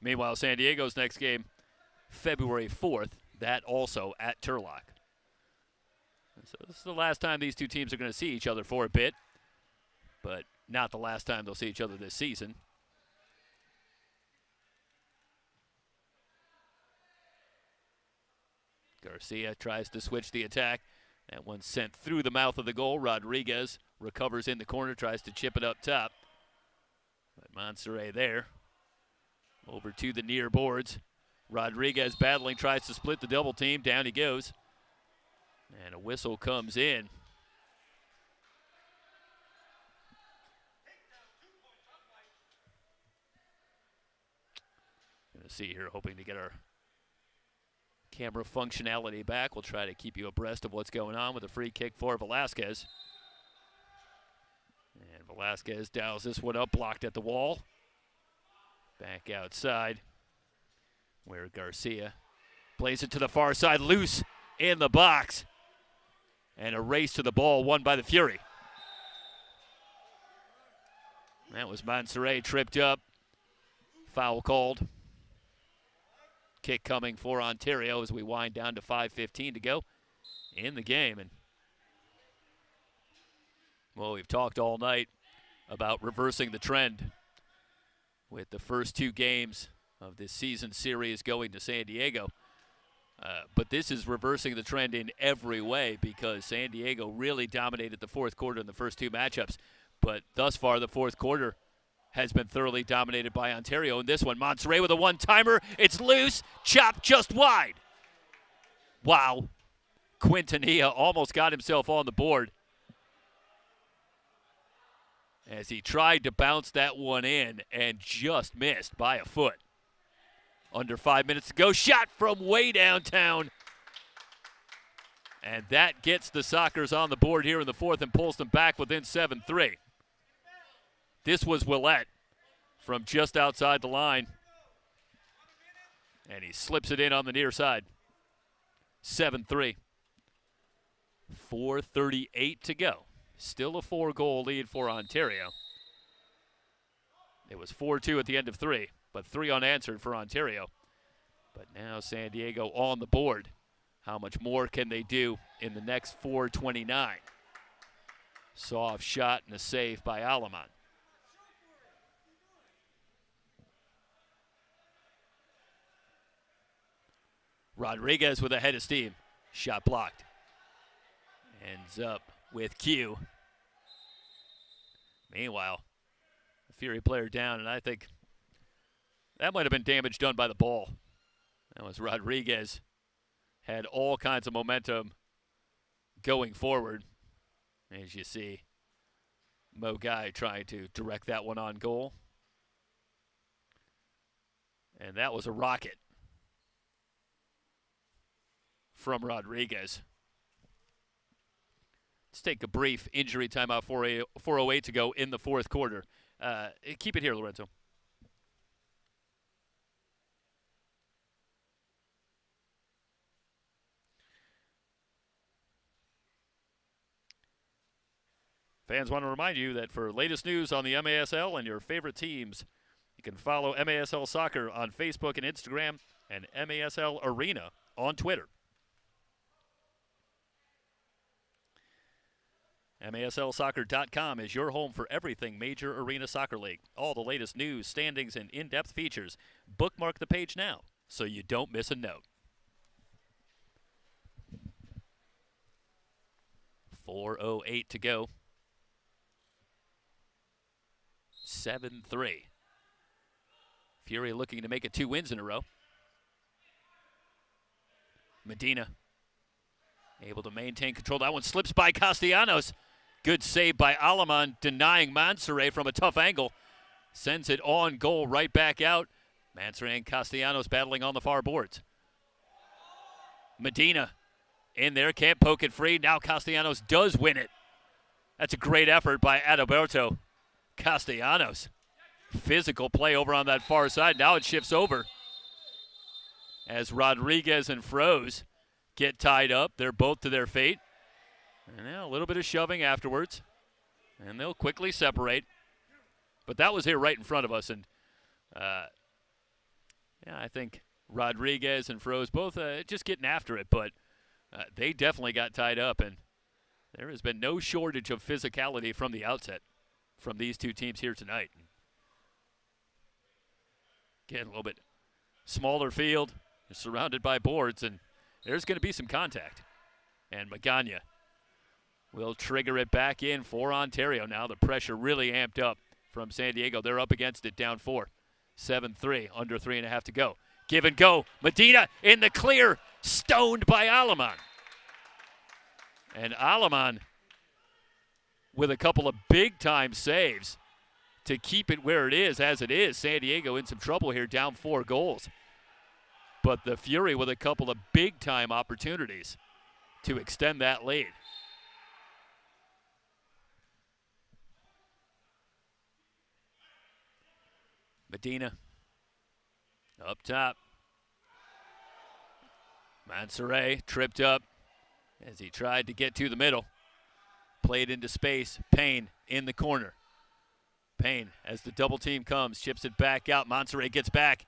Meanwhile, San Diego's next game, February 4th, that also at Turlock. So this is the last time these two teams are going to see each other for a bit, but not the last time they'll see each other this season. Garcia tries to switch the attack. That one sent through the mouth of the goal. Rodriguez recovers in the corner, tries to chip it up top. But Monserrat there. Over to the near boards. Rodriguez battling, tries to split the double team. Down he goes. And a whistle comes in. Gonna see here, hoping to get our camera functionality back. We'll try to keep you abreast of what's going on with a free kick for Velasquez. And Velasquez dials this one up, blocked at the wall. Back outside, where Garcia plays it to the far side, loose in the box. And a race to the ball won by the Fury. That was Monserrat tripped up. Foul called. Kick coming for Ontario as we wind down to 5:15 to go in the game. And well, we've talked all night about reversing the trend with the first two games of this season series going to San Diego. But this is reversing the trend in every way because San Diego really dominated the fourth quarter in the first two matchups. But thus far, the fourth quarter has been thoroughly dominated by Ontario. In this one, Monserrat with a one-timer. It's loose, chopped just wide. Wow. Quintanilla almost got himself on the board as he tried to bounce that one in and just missed by a foot. Under 5 minutes to go. Shot from way downtown. And that gets the Sockers on the board here in the fourth and pulls them back within 7-3. This was Willette from just outside the line. And he slips it in on the near side. 7-3. 4:38 to go. Still a 4-goal lead for Ontario. It was 4-2 at the end of 3, but 3 unanswered for Ontario. But now San Diego on the board. How much more can they do in the next 4:29? Soft shot and a save by Aleman. Rodriguez with a head of steam. Shot blocked. Ends up with Q. Meanwhile, the Fury player down, and I think that might have been damage done by the ball. That was Rodriguez. Had all kinds of momentum going forward. As you see, Mo Guy trying to direct that one on goal. And that was a rocket from Rodriguez. Let's take a brief injury timeout. 4:08 to go in the fourth quarter. Keep it here, Lorenzo. Fans want to remind you that for latest news on the MASL and your favorite teams, you can follow MASL Soccer on Facebook and Instagram and MASL Arena on Twitter. MASLsoccer.com is your home for everything Major Arena Soccer League. All the latest news, standings, and in-depth features. Bookmark the page now so you don't miss a note. 4:08 to go. 7-3. Fury looking to make it 2 wins in a row. Medina able to maintain control. That one slips by Castellanos. Good save by Alaman, denying Mansoure from a tough angle. Sends it on goal right back out. Mansoure and Castellanos battling on the far boards. Medina in there, can't poke it free. Now Castellanos does win it. That's a great effort by Adalberto Castellanos. Physical play over on that far side. Now it shifts over as Rodriguez and Froze get tied up. They're both to their fate. And now a little bit of shoving afterwards. And they'll quickly separate. But that was here right in front of us. And I think Rodriguez and Froze both just getting after it. But they definitely got tied up. And there has been no shortage of physicality from the outset from these two teams here tonight. Again, a little bit smaller field. They're surrounded by boards, and there's going to be some contact. And Magana will trigger it back in for Ontario now. The pressure really amped up from San Diego. They're up against it, down 4. 7-3, under 3.5 to go. Give and go. Medina in the clear, stoned by Alaman. And Alaman with a couple of big-time saves to keep it where it is, as it is. San Diego in some trouble here, down 4 goals. But the Fury with a couple of big-time opportunities to extend that lead. Medina up top. Mansoure tripped up as he tried to get to the middle. Played into space. Payne in the corner. Payne, as the double team comes, chips it back out. Mansoure gets back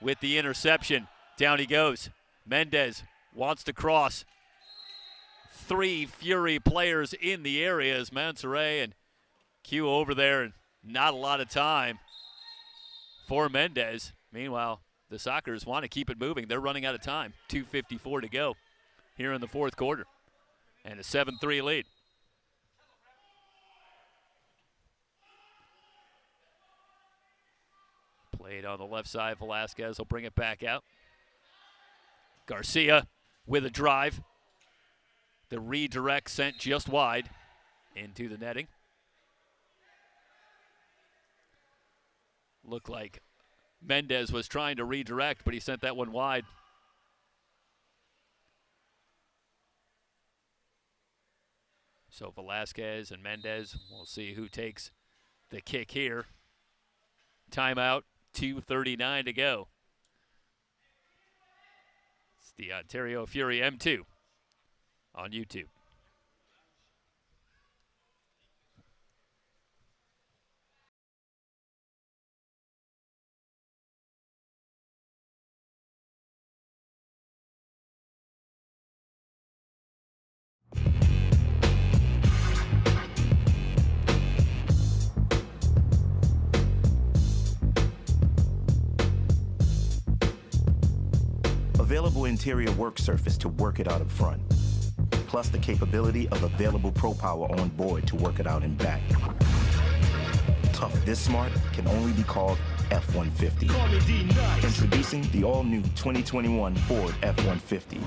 with the interception. Down he goes. Mendez wants to cross. 3 Fury players in the area as Mansoure and Q over there, and not a lot of time for Mendez. Meanwhile, the Sockers want to keep it moving. They're running out of time. 2:54 to go here in the fourth quarter. And a 7-3 lead. Played on the left side. Velasquez will bring it back out. Garcia with a drive. The redirect sent just wide into the netting. Looked like Mendez was trying to redirect, but he sent that one wide. So Velasquez and Mendez, we'll see who takes the kick here. Timeout, 2:39 to go. It's the Ontario Fury M2 on YouTube. Available interior work surface to work it out up front. Plus the capability of available Pro Power on board to work it out in back. Tough this smart can only be called F-150. Introducing the all-new 2021 Ford F-150.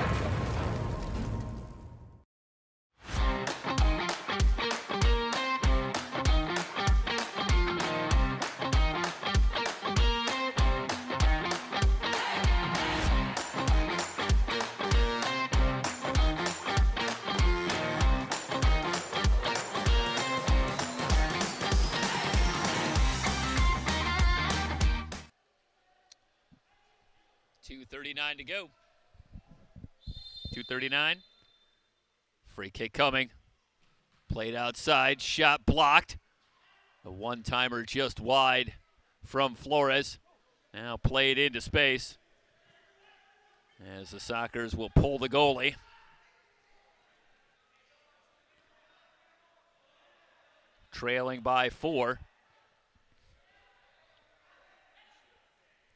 .239 to go. 2:39. Free kick coming. Played outside. Shot blocked. A one-timer just wide from Flores. Now played into space. As the Sockers will pull the goalie. Trailing by 4.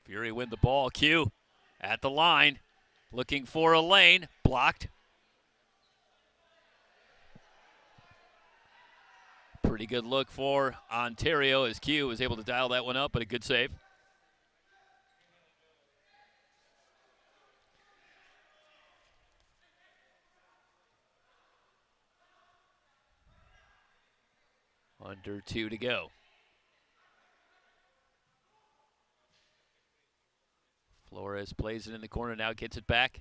Fury win the ball. Q at the line. Looking for a lane. Blocked. Pretty good look for Ontario as Q was able to dial that one up, but a good save. Under 2 to go. Flores plays it in the corner, now gets it back.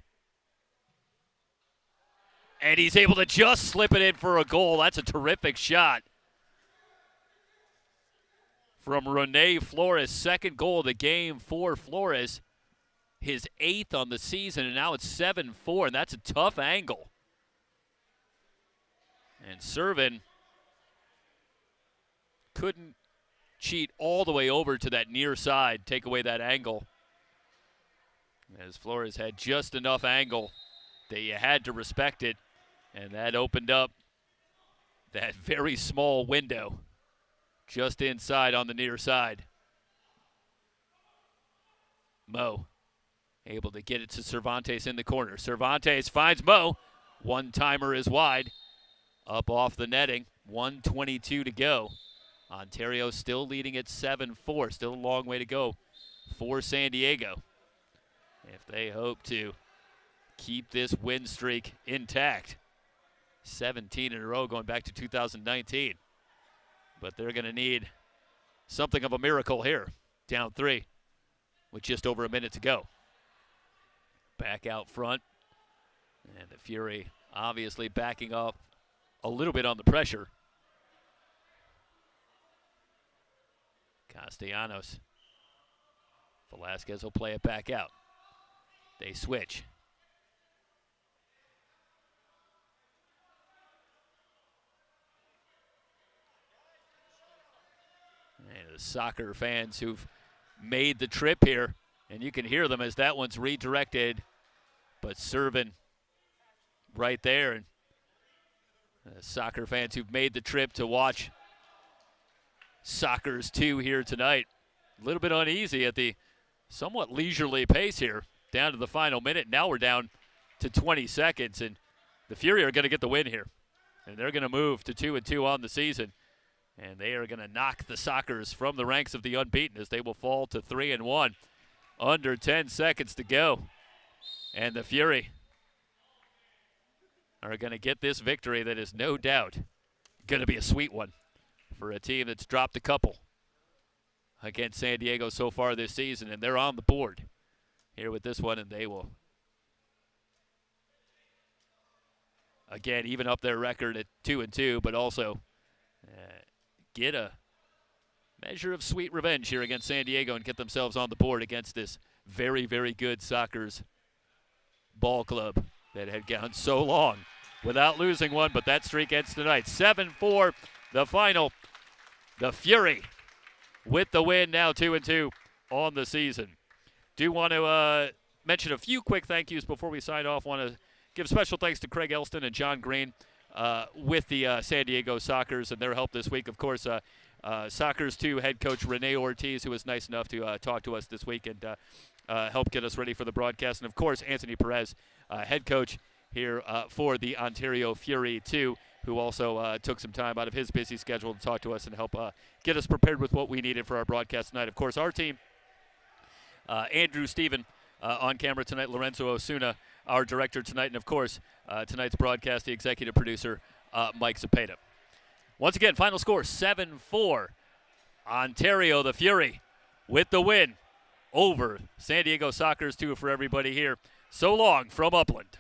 And he's able to just slip it in for a goal. That's a terrific shot from Rene Flores. Second goal of the game for Flores. His 8th on the season, and now it's 7-4, and that's a tough angle. And Servin couldn't cheat all the way over to that near side, take away that angle. As Flores had just enough angle that you had to respect it, and that opened up that very small window just inside on the near side. Mo able to get it to Cervantes in the corner. Cervantes finds Mo. One-timer is wide. Up off the netting. 1:22 to go. Ontario still leading at 7-4. Still a long way to go for San Diego, if they hope to keep this win streak intact. 17 in a row going back to 2019. But they're going to need something of a miracle here. Down 3 with just over a minute to go. Back out front. And the Fury obviously backing up a little bit on the pressure. Castellanos. Velasquez will play it back out. They switch. And the soccer fans who've made the trip here, and you can hear them as that one's redirected, but Servin right there. And soccer fans who've made the trip to watch Sockers 2 here tonight. A little bit uneasy at the somewhat leisurely pace here. Down to the final minute. Now we're down to 20 seconds, and the Fury are going to get the win here. And they're going to move to 2-2 on the season. And they are going to knock the Sockers from the ranks of the unbeaten as they will fall to 3-1. Under 10 seconds to go. And the Fury are going to get this victory that is no doubt going to be a sweet one for a team that's dropped a couple against San Diego so far this season. And they're on the board here with this one, and they will again even up their record at 2-2, but also get a measure of sweet revenge here against San Diego and get themselves on the board against this very, very good Sockers ball club that had gone so long without losing one, but that streak ends tonight. 7-4, the final. The Fury with the win, now 2-2 on the season. Do want to mention a few quick thank yous before we sign off. Want to give special thanks to Craig Elston and John Green with the San Diego Sockers and their help this week. Of course, Soccer's 2 head coach Rene Ortiz, who was nice enough to talk to us this week and help get us ready for the broadcast. And, of course, Anthony Perez, head coach here for the Ontario Fury 2, who also took some time out of his busy schedule to talk to us and help get us prepared with what we needed for our broadcast tonight. Of course, our team, Andrew Stephen on camera tonight, Lorenzo Osuna, our director tonight, and, of course, tonight's broadcast, the executive producer, Mike Zepeda. Once again, final score, 7-4. Ontario, the Fury, with the win over San Diego Soccer's 2 for everybody here. So long from Upland.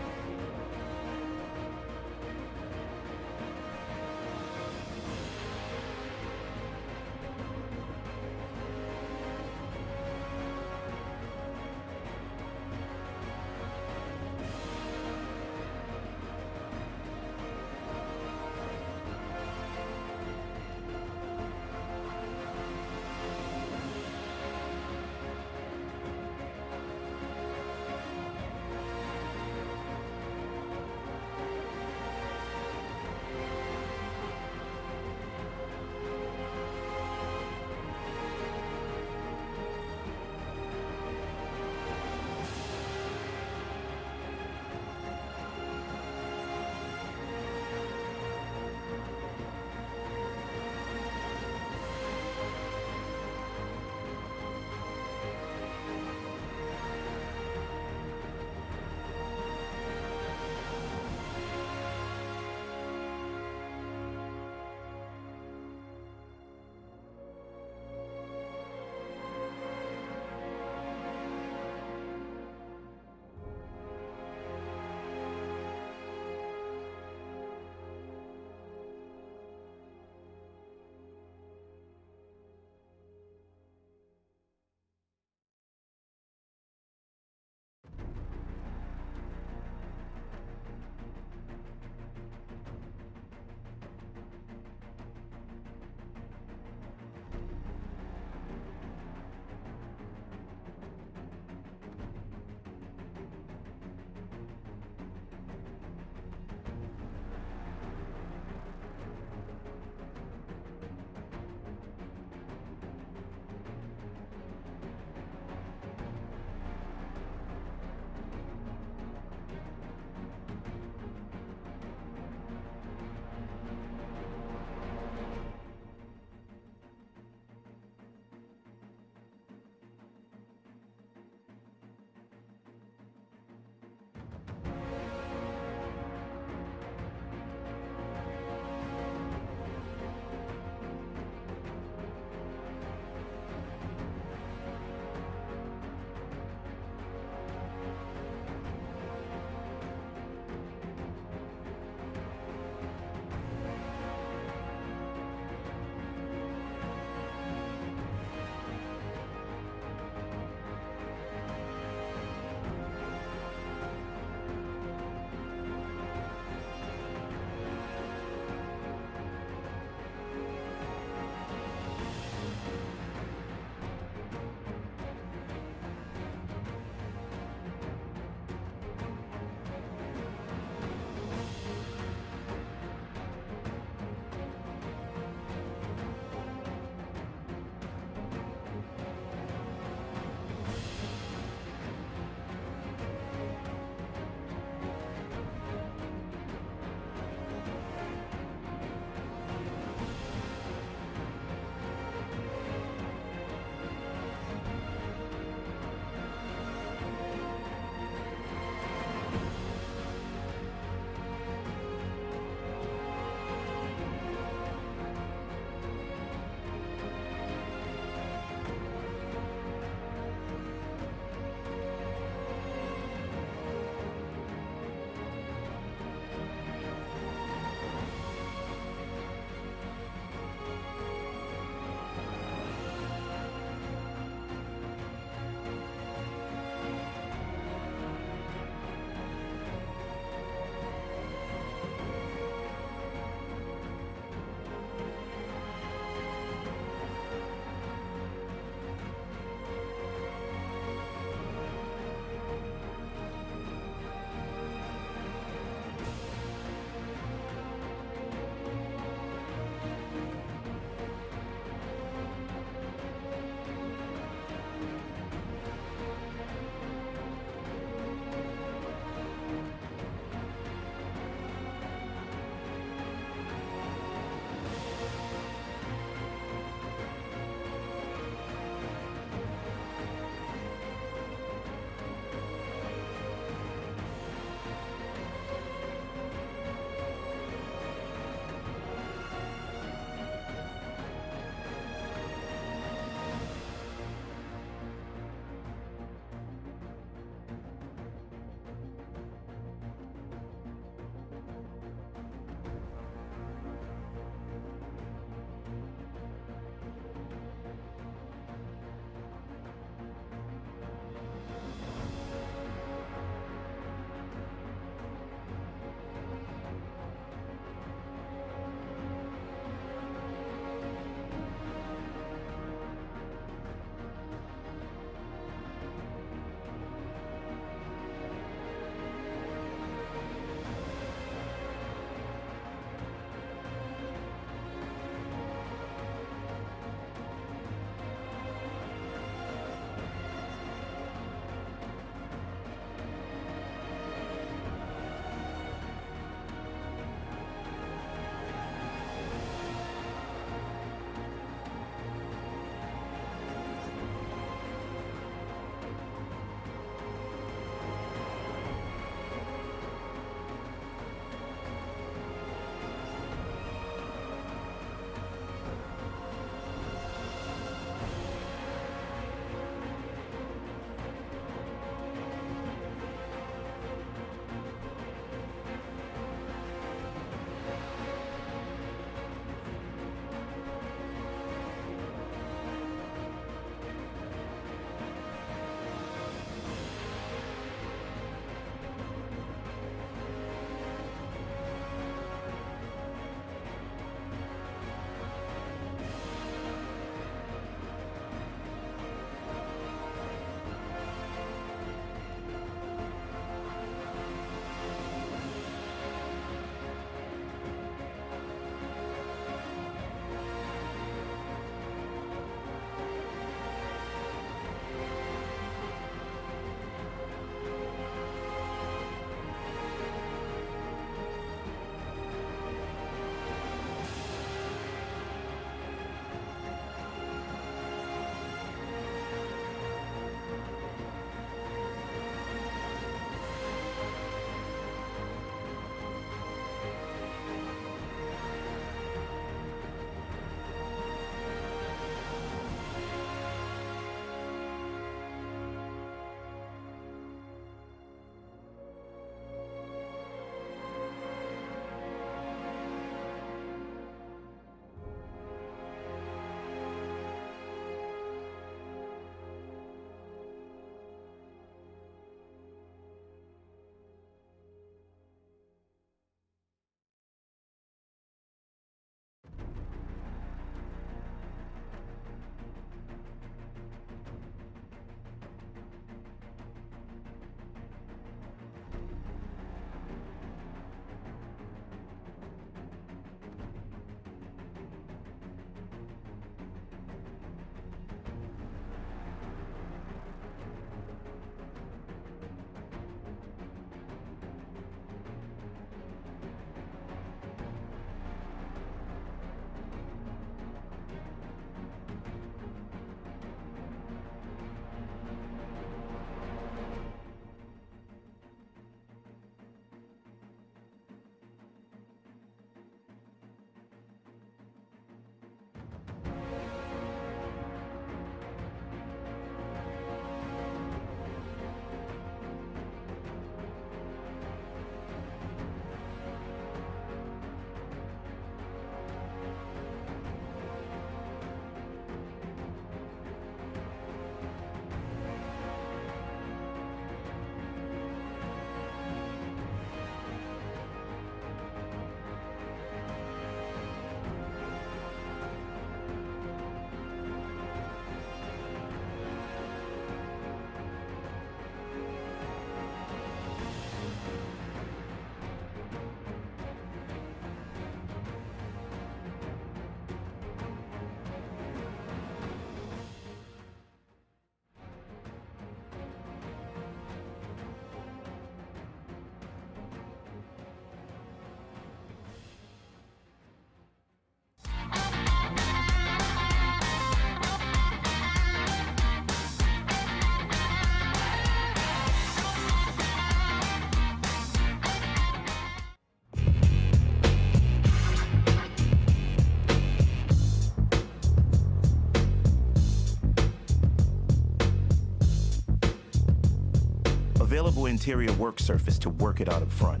Available interior work surface to work it out up front.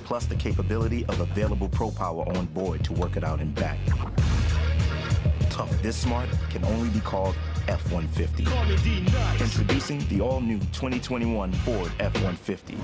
Plus the capability of available Pro Power on board to work it out in back. Tough this smart can only be called F-150. Introducing the all-new 2021 Ford F-150.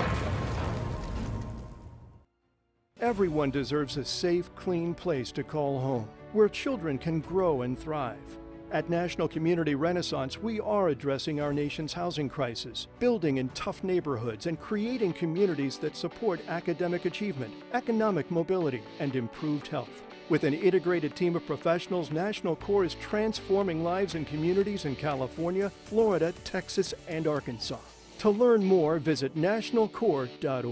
Everyone deserves a safe, clean place to call home, where children can grow and thrive. At National Community Renaissance, we are addressing our nation's housing crisis, building in tough neighborhoods and creating communities that support academic achievement, economic mobility, and improved health. With an integrated team of professionals, National Core is transforming lives and communities in California, Florida, Texas, and Arkansas. To learn more, visit nationalcore.org.